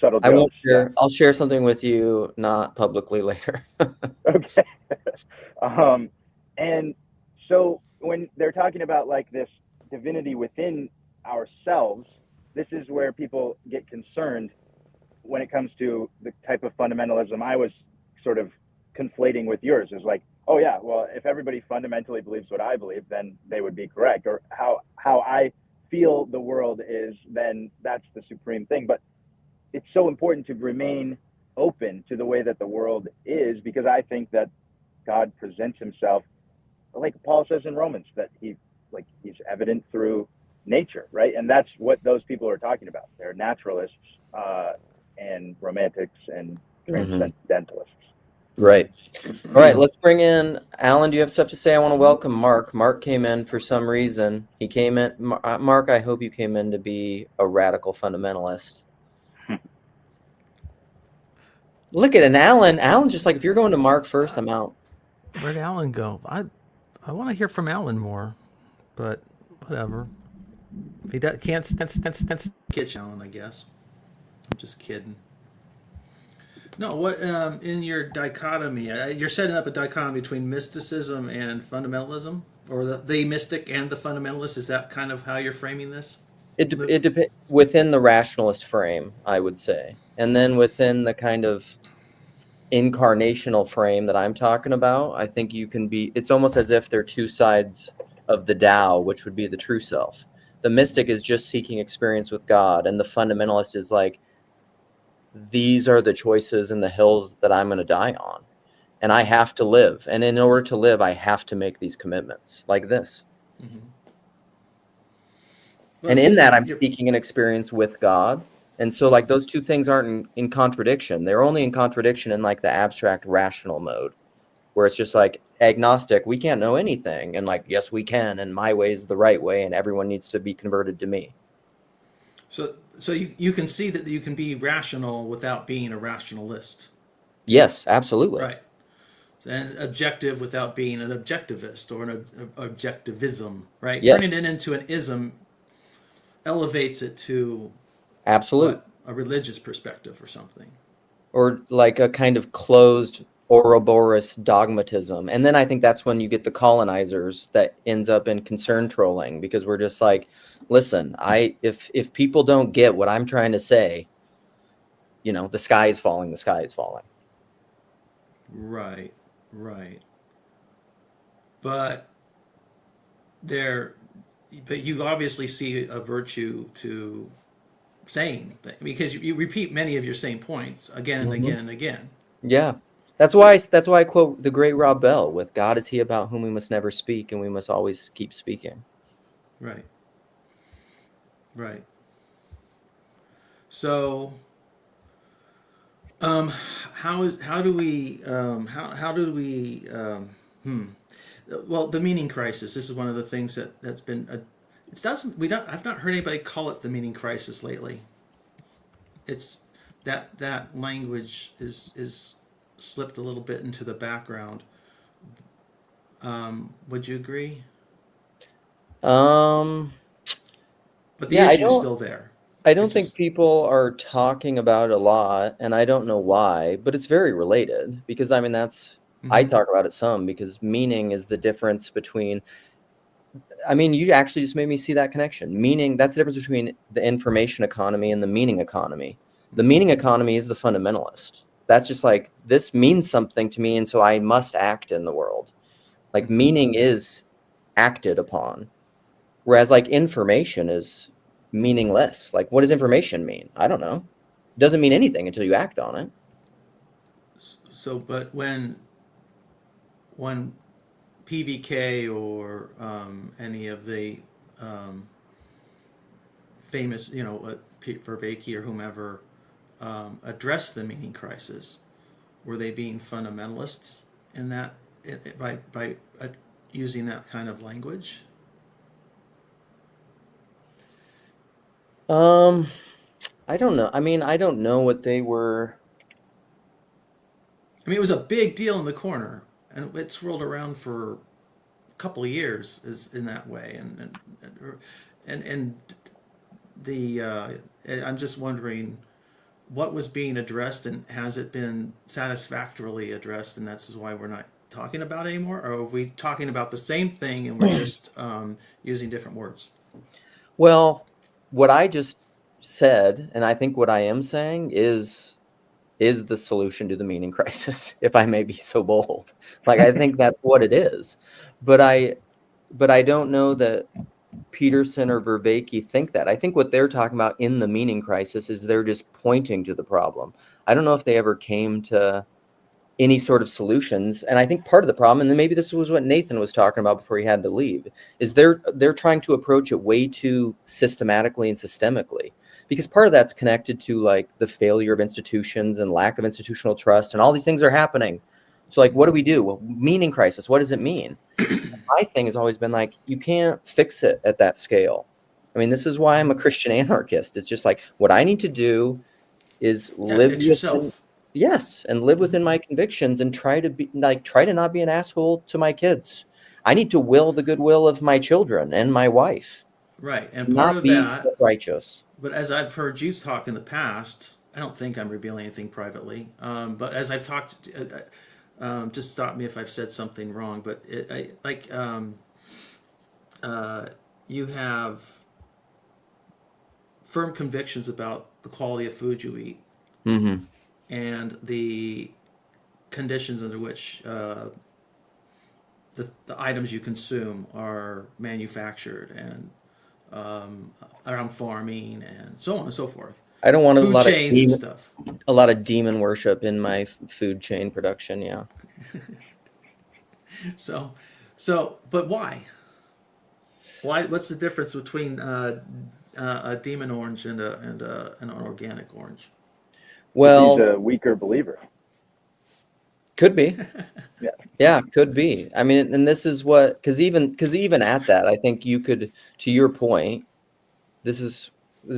subtle I won't jokes. share. Yeah. I'll share something with you, not publicly later. Okay. And so when they're talking about like this divinity within ourselves, this is where people get concerned when it comes to the type of fundamentalism I was sort of conflating with yours. Is like, oh yeah, well, if everybody fundamentally believes what I believe, then they would be correct, or how I feel the world is, then that's the supreme thing. But it's so important to remain open to the way that the world is, because I think that God presents himself, like Paul says in Romans, that he's evident through nature, right? And that's what those people are talking about. They're naturalists and romantics and transcendentalists. Right. All right, let's bring in Alan. Do you have stuff to say? I want to welcome Mark. Mark came in for some reason. He came in. Mark, I hope you came in to be a radical fundamentalist. Look at an Alan. Alan's just like, if you're going to Mark first, I'm out. Where'd Alan go? I want to hear from Alan more, but whatever. He can't get Alan, I guess. I'm just kidding. No, what in your dichotomy? You're setting up a dichotomy between mysticism and fundamentalism, or the mystic and the fundamentalist. Is that kind of how you're framing this? It depends within the rationalist frame, I would say, and then within the kind of incarnational frame that I'm talking about, I think you can be. It's almost as if they're two sides of the Tao, which would be the true self. The mystic is just seeking experience with God, and the fundamentalist is like, these are the choices and the hills that I'm going to die on, and I have to live. And in order to live, I have to make these commitments like this. Mm-hmm. Well, and in that, I'm seeking an experience with God. And so like those two things aren't in contradiction. They're only in contradiction in like the abstract rational mode, where it's just like agnostic. We can't know anything. And like, yes, we can. And my way is the right way. And everyone needs to be converted to me. So you can see that you can be rational without being a rationalist. Yes, absolutely. Right. And objective without being an objectivist or an objectivism, right? Yes. Turning it into an ism elevates it to a religious perspective or something. Or like a kind of closed Ouroboros dogmatism. And then I think that's when you get the colonizers that ends up in concern trolling, because we're just like, listen, if people don't get what I'm trying to say, the sky is falling, the sky is falling. Right. But you obviously see a virtue to saying that, because you repeat many of your same points again and again and again. Yeah. That's why I quote the great Rob Bell with, God is he about whom we must never speak, and we must always keep speaking. Right. So well, the meaning crisis, this is one of the things that's been I've not heard anybody call it the meaning crisis lately. It's that language is slipped a little bit into the background. Would you agree? But the issue is still there. I don't think people are talking about it a lot, and I don't know why, but it's very related, because I talk about it some, because meaning is the difference between, you actually just made me see that connection. Meaning, that's the difference between the information economy and the meaning economy. The meaning economy is the fundamentalist. That's just like, this means something to me, and so I must act in the world. Like, meaning is acted upon, whereas like information is meaningless. Like, what does information mean? I don't know. It doesn't mean anything until you act on it. So, but when PVK or any of the famous, Vervaeke or whomever addressed the meaning crisis, were they being fundamentalists in that by using that kind of language? I don't know. I don't know what they were. It was a big deal in the corner, and it swirled around for a couple of years in that way, and I'm just wondering what was being addressed, and has it been satisfactorily addressed, and that's why we're not talking about it anymore, or are we talking about the same thing and we're just using different words? Well, what I just said, and I think what I am saying is the solution to the meaning crisis, if I may be so bold. Like, I think that's what it is. But I don't know that Peterson or Vervaeke think that. I think what they're talking about in the meaning crisis is they're just pointing to the problem. I don't know if they ever came to any sort of solutions. And I think part of the problem, and then maybe this was what Nathan was talking about before he had to leave, is they're trying to approach it way too systematically and systemically. Because part of that's connected to like the failure of institutions and lack of institutional trust, and all these things are happening. So like, what do we do? Well, meaning crisis, what does it mean? My thing has always been like, you can't fix it at that scale. I mean, this is why I'm a Christian anarchist. It's just like, what I need to do is live Fix within, yourself. yes, and live within my convictions, and try to not be an asshole to my kids. I need to will the goodwill of my children and my wife, Right, and part not of be that, self-righteous. but as I've heard you talk in the past, I don't think I'm revealing anything privately, but as I've talked, just stop me if I've said something wrong, but you have firm convictions about the quality of food you eat Mm-hmm. and the conditions under which the items you consume are manufactured, and around farming and so on and so forth. I don't want Food chains and stuff. a lot of demon worship in my food chain production. Yeah. So, but why? Why? What's the difference between a demon orange and an organic orange? Well, he's a weaker believer. could be. Yeah. Yeah, could be. I mean, and this is what, because even at that, I think you could, to your point, this is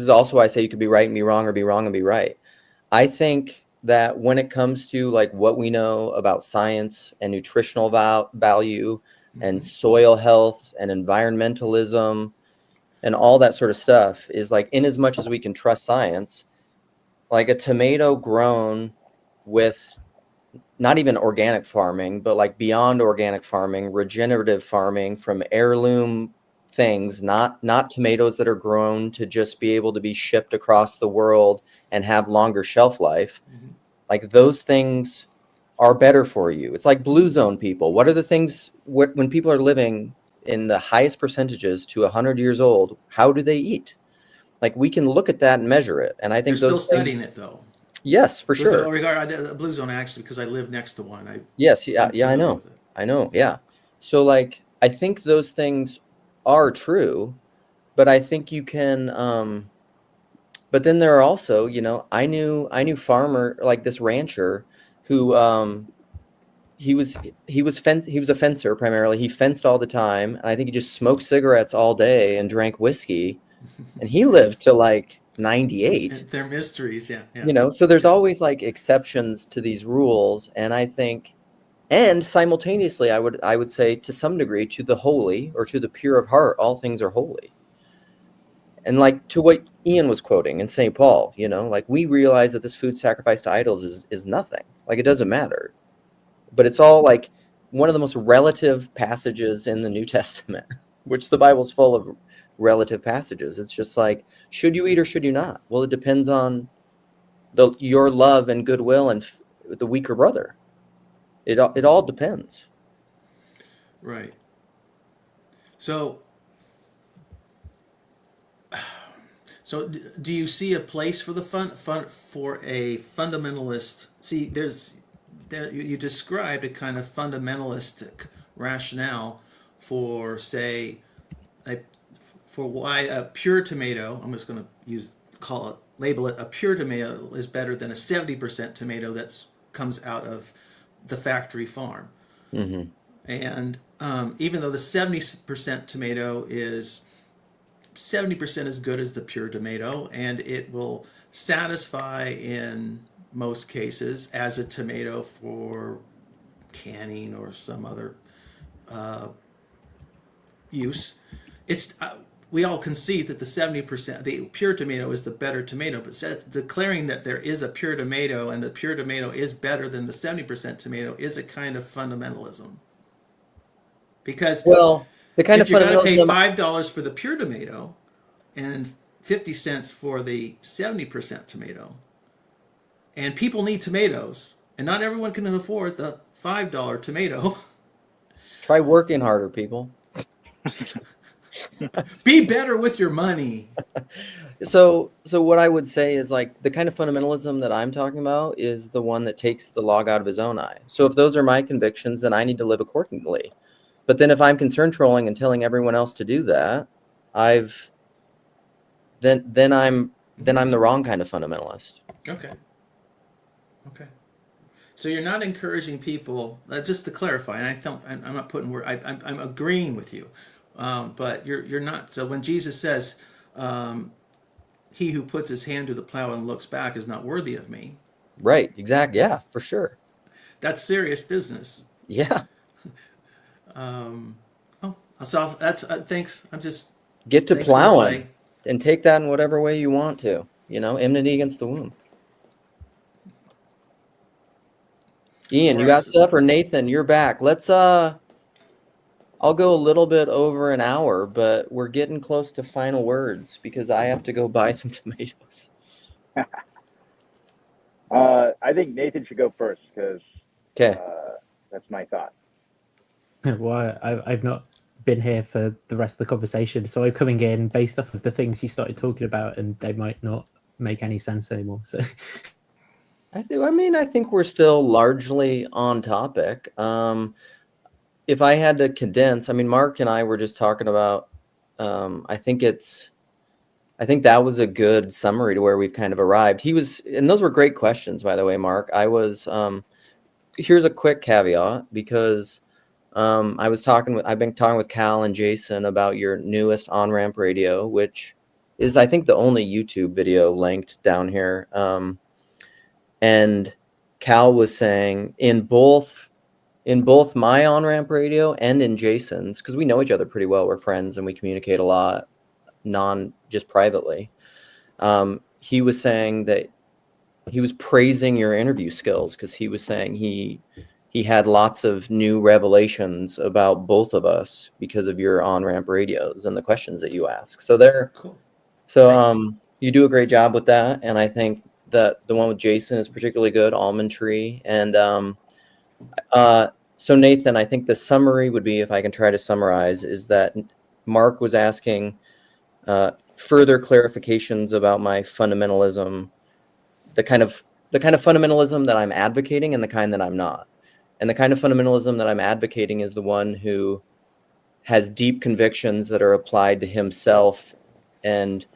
also why I say you could be right and be wrong, or be wrong and be right. I think that when it comes to like what we know about science and nutritional value and soil health and environmentalism and all that sort of stuff, is like, in as much as we can trust science, like a tomato grown with not even organic farming, but like beyond organic farming, regenerative farming from heirloom things, not tomatoes that are grown to just be able to be shipped across the world and have longer shelf life. Mm-hmm. Like, those things are better for you. It's like blue zone people. What are the things when people are living in the highest percentages to 100 years old, how do they eat? Like, we can look at that and measure it. And I think They're those still things, studying it though. yes, for sure. Regard a blue zone, actually, because I live next to one. Yes, yeah, I know. I know, yeah. So like, I think those things are true, but I think you can but then there are also, I knew farmer, like this rancher who he was a fencer primarily. He fenced all the time, and I think he just smoked cigarettes all day and drank whiskey, and he lived to like 98. They're mysteries, yeah. So there's always like exceptions to these rules, and I think, and simultaneously, I would say, to some degree, to the holy or to the pure of heart, all things are holy. And like, to what Ian was quoting in St. Paul, like, we realize that this food sacrificed to idols is nothing. Like, it doesn't matter. But it's all like one of the most relative passages in the New Testament, which the Bible's full of relative passages. It's just like, should you eat or should you not? Well, it depends on your love and goodwill and the weaker brother. It all depends. Right. So do you see a place for for a fundamentalist? See, you described a kind of fundamentalistic rationale for, say, for why a pure tomato, I'm just going to label it a pure tomato, is better than a 70% tomato that comes out of the factory farm. Mm-hmm. And even though the 70% tomato is 70% as good as the pure tomato, and it will satisfy in most cases as a tomato for canning or some other use. we all concede that the 70%, the pure tomato is the better tomato, but declaring that there is a pure tomato and the pure tomato is better than the 70% tomato is a kind of fundamentalism. Because the kind if of you're going to pay fundamentalism, $5 for the pure tomato and 50 cents for the 70% tomato, and people need tomatoes, and not everyone can afford the $5 tomato. try working harder, people. Be better with your money. So what I would say is, like, the kind of fundamentalism that I'm talking about is the one that takes the log out of his own eye. So if those are my convictions, then I need to live accordingly. But then if I'm concern trolling and telling everyone else to do that, then I'm the wrong kind of fundamentalist. Okay. So you're not encouraging people. Just to clarify, and I'm not putting word. I'm agreeing with you, but you're not. So when Jesus says, "He who puts his hand to the plow and looks back is not worthy of me," Right. Exactly. Yeah, for sure. That's serious business. Yeah. So that's thanks. I'm just get to plowing and take that in whatever way you want to. Enmity against the womb. Ian, you got stuff, or Nathan, you're back. Let's I'll go a little bit over an hour, but we're getting close to final words because I have to go buy some tomatoes. I think Nathan should go first because that's my thought. Well, I've not been here for the rest of the conversation, so I'm coming in based off of the things you started talking about, and they might not make any sense anymore. So, I think we're still largely on topic. If I had to condense, Mark and I were just talking about. I think that was a good summary to where we've kind of arrived. And those were great questions, by the way, Mark. Here's a quick caveat because I've been talking with Cal and Jason about your newest OnRampRadio, which is, I think, the only YouTube video linked down here. And Cal was saying in both my OnRampRadio and in Jason's, because we know each other pretty well, we're friends and we communicate a lot, just privately. He was saying that he was praising your interview skills because he was saying he had lots of new revelations about both of us because of your on-ramp radios and the questions that you ask. So cool. So you do a great job with that, and I think that the one with Jason is particularly good, Almond Tree. And so Nathan, I think the summary would be, if I can try to summarize, is that Mark was asking further clarifications about my fundamentalism, the kind of fundamentalism that I'm advocating and the kind that I'm not. And the kind of fundamentalism that I'm advocating is the one who has deep convictions that are applied to himself and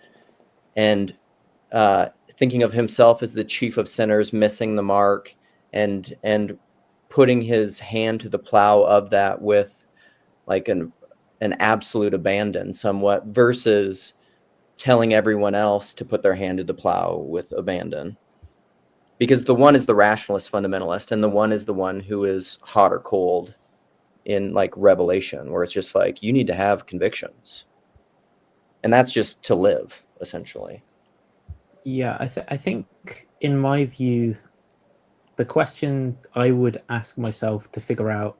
thinking of himself as the chief of sinners, missing the mark, and putting his hand to the plow of that with like an absolute abandon somewhat, versus telling everyone else to put their hand to the plow with abandon. Because the one is the rationalist fundamentalist, and the one is the one who is hot or cold in like Revelation, where it's just like, you need to have convictions. And that's just to live, essentially. Yeah, I think in my view, the question I would ask myself to figure out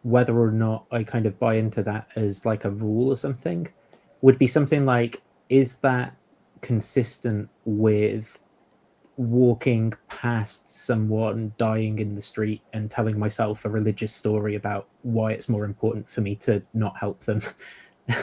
whether or not I kind of buy into that as like a rule or something would be something like, is that consistent with walking past someone dying in the street and telling myself a religious story about why it's more important for me to not help them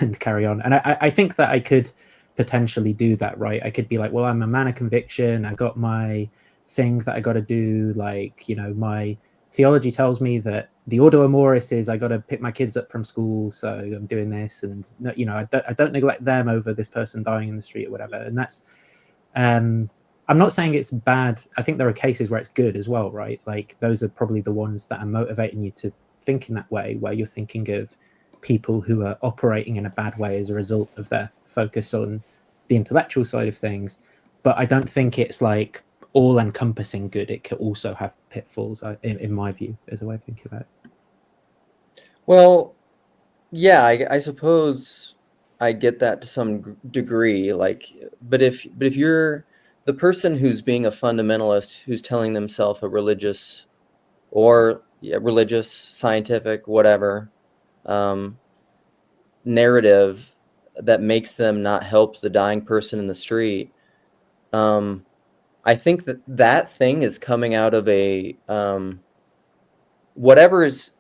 and carry on? And I think that I could potentially do that, right? I could be like, well, I'm a man of conviction, I got my thing that I got to do, like, you know, my theology tells me that the ordo amoris is I got to pick my kids up from school, so I'm doing this, and you know, I don't neglect them over this person dying in the street or whatever. And that's I'm not saying it's bad. I think there are cases where it's good as well, right? Like those are probably the ones that are motivating you to think in that way, where you're thinking of people who are operating in a bad way as a result of their focus on the intellectual side of things. But I don't think it's like all-encompassing good. It can also have pitfalls, in my view, as a way of thinking about it. Well, yeah, I suppose I get that to some degree. Like, but if you're the person who's being a fundamentalist, who's telling themselves a religious or religious, scientific, whatever narrative that makes them not help the dying person in the street, I think that thing is coming out of a whatever is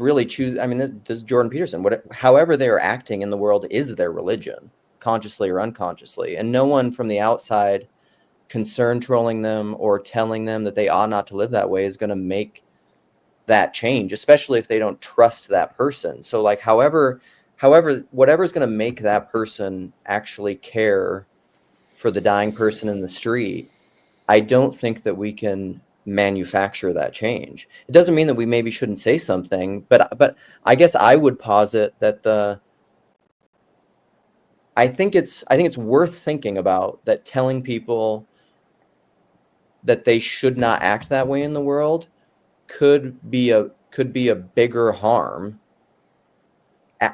really I mean, this is Jordan Peterson. However they are acting in the world is their religion, consciously or unconsciously, and no one from the outside concern trolling them or telling them that they ought not to live that way is going to make that change, especially if they don't trust that person. So like, however, whatever's going to make that person actually care for the dying person in the street, I don't think that we can manufacture that change. It doesn't mean that we maybe shouldn't say something, but I guess I would posit that I think it's worth thinking about that telling people that they should not act that way in the world could be a bigger harm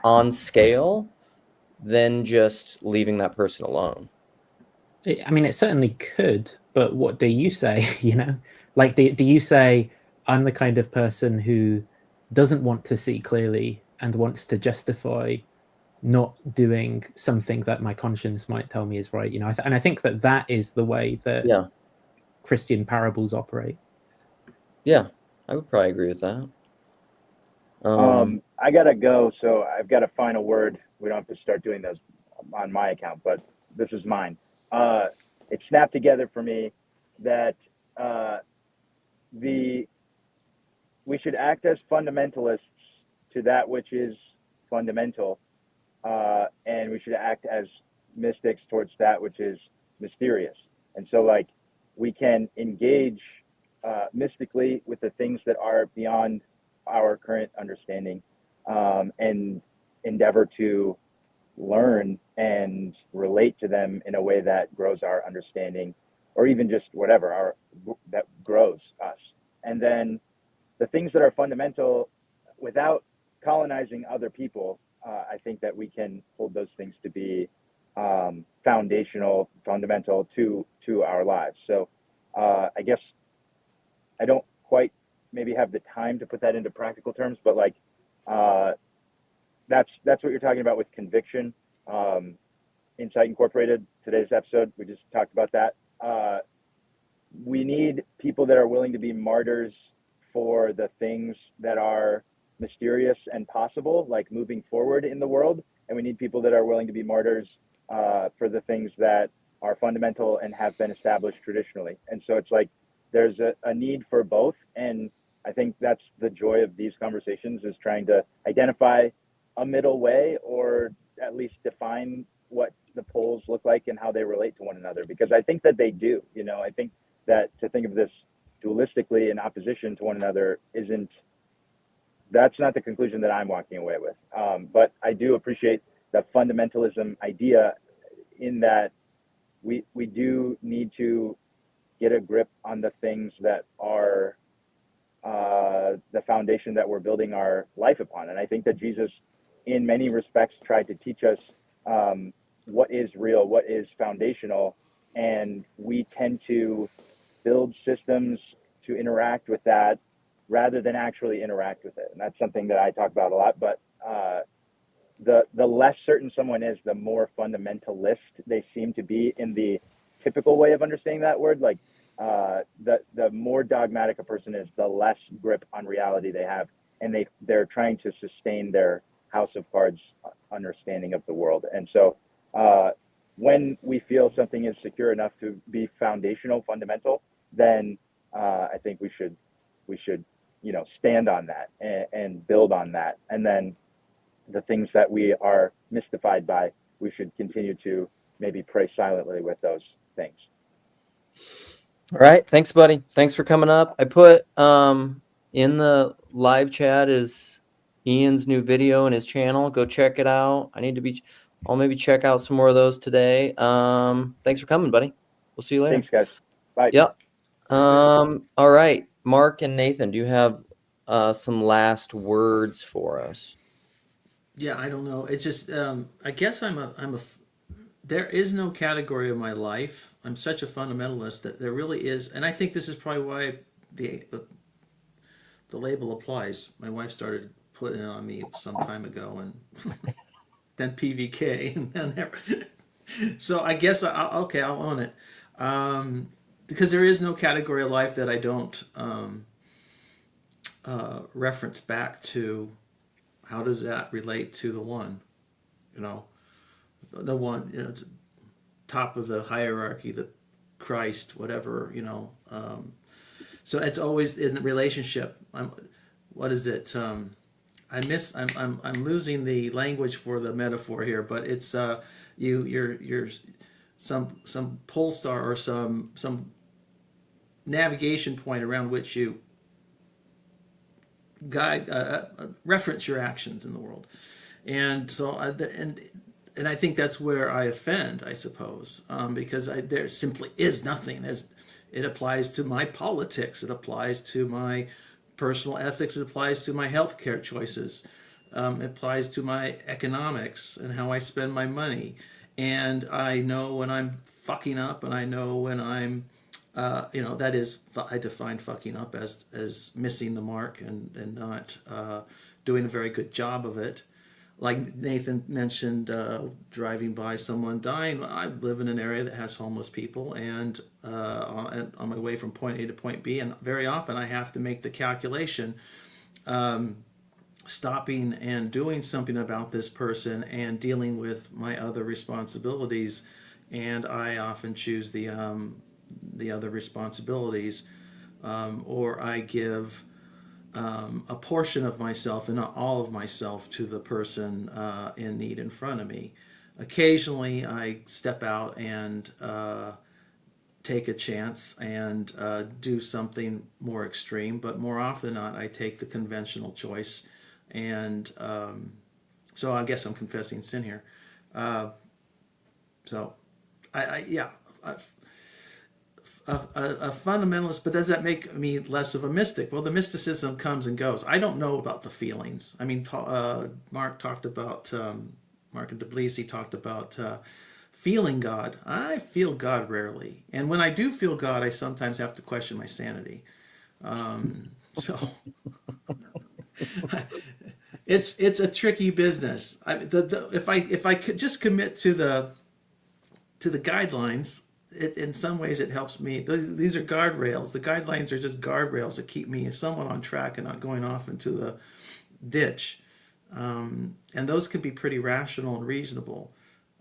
on scale than just leaving that person alone. I mean, it certainly could, but what do you say? Like, do you say, I'm the kind of person who doesn't want to see clearly and wants to justify not doing something that my conscience might tell me is right? And I think that is the way that Christian parables operate. Yeah, I would probably agree with that. I gotta go, so I've got a final word. We don't have to start doing those on my account, but this is mine. It snapped together for me that we should act as fundamentalists to that which is fundamental, and we should act as mystics towards that which is mysterious. And so, like, we can engage mystically with the things that are beyond our current understanding, and endeavor to learn and relate to them in a way that grows our understanding, or even just whatever that grows us. And then the things that are fundamental, without colonizing other people, I think that we can hold those things to be fundamental to our lives. So I guess I don't quite maybe have the time to put that into practical terms, but like that's what you're talking about with conviction. Insight Incorporated, today's episode, we just talked about that. We need people that are willing to be martyrs for the things that are mysterious and possible, like moving forward in the world. And we need people that are willing to be martyrs for the things that are fundamental and have been established traditionally. And so it's like there's a need for both. And I think that's the joy of these conversations, is trying to identify a middle way, or at least define what the poles look like and how they relate to one another, because I think that they do. I think that to think of this dualistically in opposition to one another that's not the conclusion that I'm walking away with. But I do appreciate the fundamentalism idea, in that we do need to get a grip on the things that are the foundation that we're building our life upon. And I think that Jesus, in many respects, tried to teach us what is real, what is foundational, and we tend to build systems to interact with that rather than actually interact with it. And that's something that I talk about a lot. But the less certain someone is, the more fundamentalist they seem to be in the typical way of understanding that word. Like the more dogmatic a person is, the less grip on reality they have, and they're trying to sustain their house of cards understanding of the world. And so when we feel something is secure enough to be foundational, fundamental, then I think we should stand on that and build on that. And then the things that we are mystified by, we should continue to maybe pray silently with those things. All right. Thanks, buddy. Thanks for coming up. I put in the live chat is Ian's new video and his channel. Go check it out. I'll maybe check out some more of those today. Thanks for coming, buddy. We'll see you later. Thanks, guys. Bye. Yep. All right. Mark and Nathan, do you have some last words for us? Yeah, I don't know. It's just I guess there is no category of my life. I'm such a fundamentalist that there really is, and I think this is probably why the label applies. My wife started putting it on me some time ago, and then PVK, and then so I guess I'll own it, because there is no category of life that I don't reference back to. How does that relate to the one? You know, the one, it's top of the hierarchy, the Christ, whatever, so it's always in the relationship. What is it? I'm losing the language for the metaphor here, but it's you're some pole star or some navigation point around which you guide reference your actions in the world. And so and I think that's where I offend, I suppose, because there simply is nothing. It applies to my politics, it applies to my personal ethics, it applies to my healthcare choices, it applies to my economics and how I spend my money. And I know when I'm fucking up, and I know when I'm that is, I define fucking up as missing the mark and not doing a very good job of it. Like Nathan mentioned, driving by someone dying. I live in an area that has homeless people, and on my way from point A to point B, and very often I have to make the calculation, stopping and doing something about this person and dealing with my other responsibilities, and I often choose the other responsibilities, or I give a portion of myself and not all of myself to the person in need in front of me. Occasionally I step out and take a chance and do something more extreme, but more often than not I take the conventional choice, and so I guess I'm confessing sin here. So a fundamentalist, but does that make me less of a mystic? Well, the mysticism comes and goes. I don't know about the feelings. I mean, Mark talked about, Mark and Deblisi talked about feeling God. I feel God rarely. And when I do feel God, I sometimes have to question my sanity. So it's a tricky business. If I could just commit to the guidelines, in some ways it helps me. These are guardrails. The guidelines are just guardrails that keep me somewhat on track and not going off into the ditch. And those can be pretty rational and reasonable.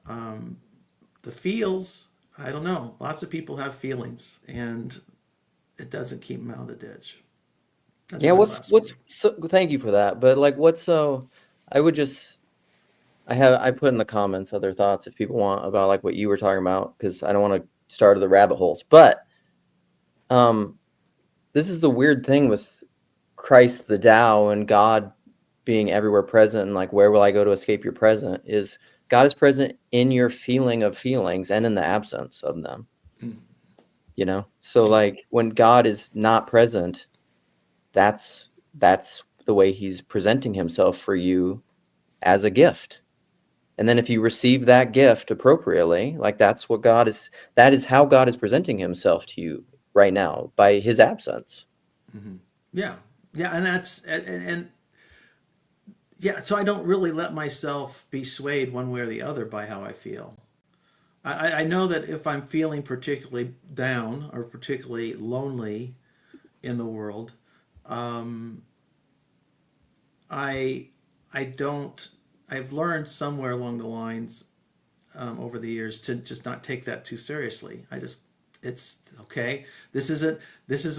The feels, I don't know. Lots of people have feelings, and it doesn't keep them out of the ditch. That's thank you for that. But like, I put in the comments other thoughts if people want about like what you were talking about, because I don't want to start the rabbit holes. But this is the weird thing with Christ, the Tao, and God being everywhere present, and like, where will I go to escape your presence? Is God is present in your feeling of feelings and in the absence of them. So like, when God is not present, that's the way he's presenting himself for you as a gift. And then if you receive that gift appropriately, like, that is how God is presenting himself to you right now, by his absence. Mm-hmm. Yeah. And so I don't really let myself be swayed one way or the other by how I feel. I know that if I'm feeling particularly down or particularly lonely in the world, I've learned somewhere along the lines over the years to just not take that too seriously. It's okay. This is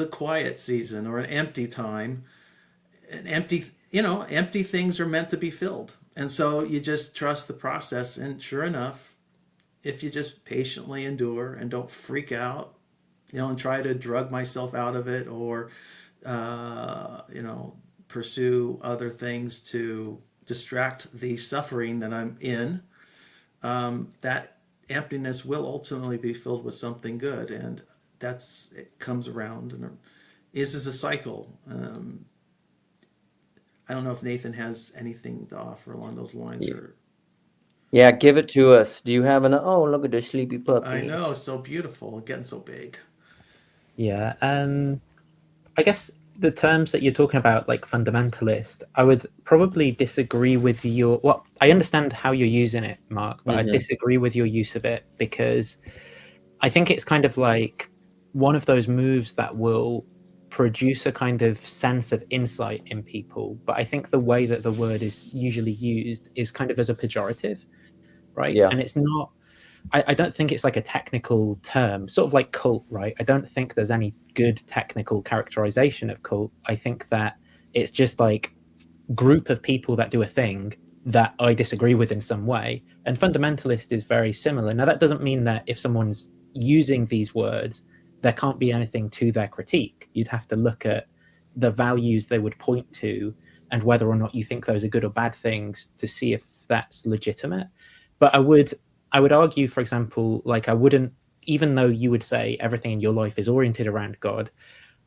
a quiet season or an empty time. Empty things are meant to be filled. And so you just trust the process. And sure enough, if you just patiently endure and don't freak out, and try to drug myself out of it, or, pursue other things to distract the suffering that I'm in, that emptiness will ultimately be filled with something good. And it comes around, and is a cycle. I don't know if Nathan has anything to offer along those lines. Yeah, give it to us. Do you have an? Oh, look at this sleepy puppy. I know, so beautiful, getting so big. Yeah, I guess the terms that you're talking about, like fundamentalist, I would probably disagree with your. Well, I understand how you're using it, Mark, but I disagree with your use of it, because I think it's kind of like one of those moves that will produce a kind of sense of insight in people. But I think the way that the word is usually used is kind of as a pejorative, right? Yeah. And it's not. I don't think it's like a technical term, sort of like cult, right? I don't think there's any good technical characterization of cult. I think that it's just like group of people that do a thing that I disagree with in some way. And fundamentalist is very similar. Now, that doesn't mean that if someone's using these words, there can't be anything to their critique. You'd have to look at the values they would point to and whether or not you think those are good or bad things to see if that's legitimate. But I would argue, for example, like I wouldn't, even though you would say everything in your life is oriented around God,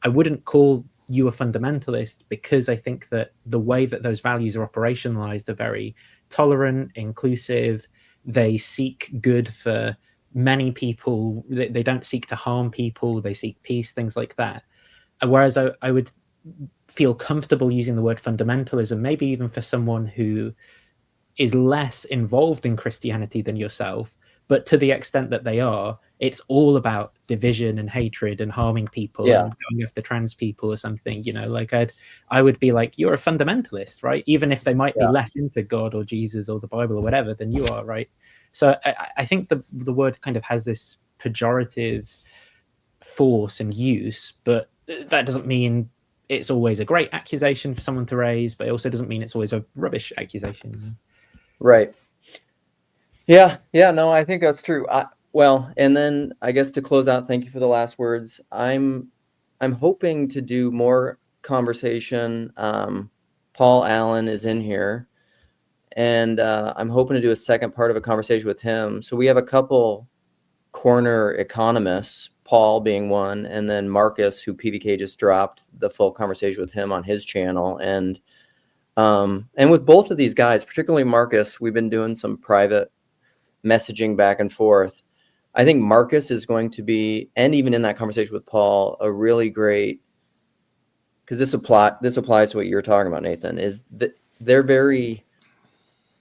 I wouldn't call you a fundamentalist, because I think that the way that those values are operationalized are very tolerant, inclusive. They seek good for many people. They don't seek to harm people. They seek peace, things like that. Whereas I would feel comfortable using the word fundamentalism, maybe even for someone who is less involved in Christianity than yourself, but to the extent that they are, it's all about division and hatred and harming people and going after trans people or something. You know, like I would be like, you're a fundamentalist, right? Even if they might be less into God or Jesus or the Bible or whatever than you are, right? So I think the word kind of has this pejorative force and use, but that doesn't mean it's always a great accusation for someone to raise, but it also doesn't mean it's always a rubbish accusation. You know? Right. Yeah. No, I think that's true. Well, and then I guess to close out, thank you for the last words. I'm hoping to do more conversation. Paul Allen is in here, and I'm hoping to do a second part of a conversation with him. So we have a couple corner economists, Paul being one, and then Marcus, who PVK just dropped the full conversation with him on his channel. And with both of these guys, particularly Marcus, we've been doing some private messaging back and forth. I think Marcus is going to be, and even in that conversation with Paul, a really great, because this applies to what you're talking about, Nathan, is that they're very,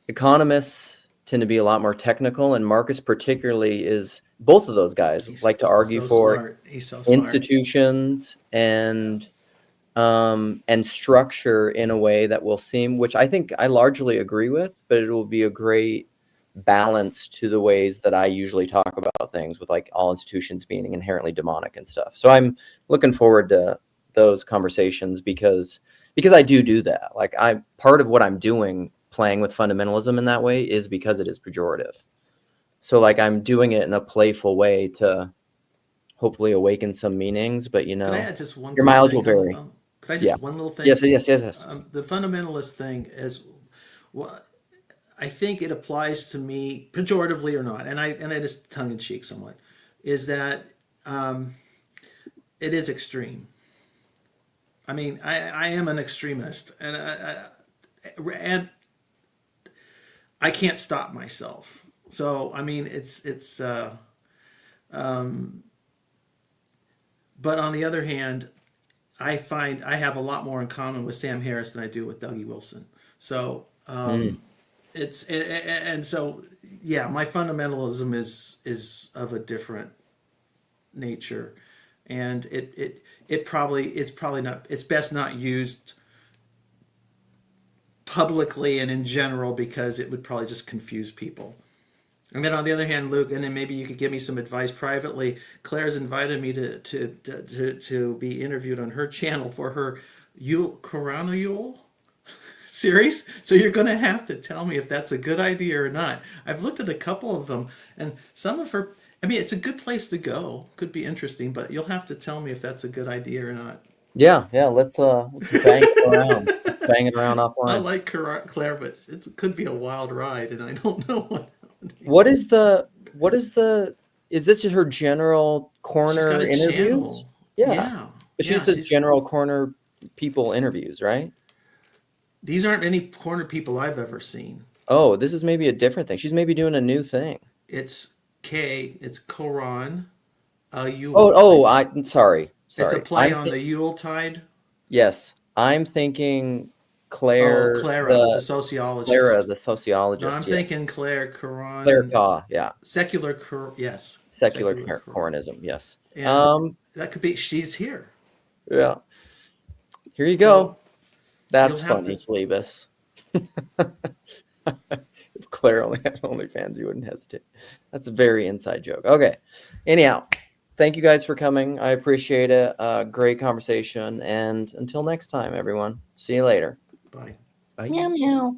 economists tend to be a lot more technical, and Marcus particularly is, both of those guys like to argue for institutions and structure in a way that will seem, which I think I largely agree with, but it will be a great balance to the ways that I usually talk about things, with like all institutions being inherently demonic and stuff. So I'm looking forward to those conversations because I do that. Like, part of what I'm doing, playing with fundamentalism in that way, is because it is pejorative. So like I'm doing it in a playful way to hopefully awaken some meanings, but Can I add just one your mileage will vary. Could I just one little thing? Yes. The fundamentalist thing is, well, I think it applies to me, pejoratively or not, and I just tongue in cheek somewhat, is that it is extreme. I mean, I am an extremist, and I can't stop myself. So I mean, but on the other hand, I find I have a lot more in common with Sam Harris than I do with Dougie Wilson. So so my fundamentalism is of a different nature, and it's best not used publicly and in general, because it would probably just confuse people. And then on the other hand, Luke, and then maybe you could give me some advice privately. Claire's invited me to be interviewed on her channel for her Corona Yule series. So you're going to have to tell me if that's a good idea or not. I've looked at a couple of them, and some of her, I mean, it's a good place to go. Could be interesting, but you'll have to tell me if that's a good idea or not. Yeah. Let's bang it around. Bang it around offline. I like Claire, but it could be a wild ride, and I don't know is this her general corner interviews? Channel. Yeah. But she says general corner people interviews, right? These aren't any corner people I've ever seen. Oh, this is maybe a different thing. She's maybe doing a new thing. It's It's Koran. I'm sorry. It's a play I'm on the Yuletide. Yes, I'm thinking Claire. The sociologist. Clara, the sociologist. No, I'm thinking Claire Koran. Claire Ka, yeah. Secular Coranism, yes. And that could be. She's here. Yeah. Here you go. So that's funny, Phlebas. If Claire only had OnlyFans, you wouldn't hesitate. That's a very inside joke. Okay. Anyhow, thank you guys for coming. I appreciate it. Great conversation. And until next time, everyone. See you later. Bye. Bye. Meow meow.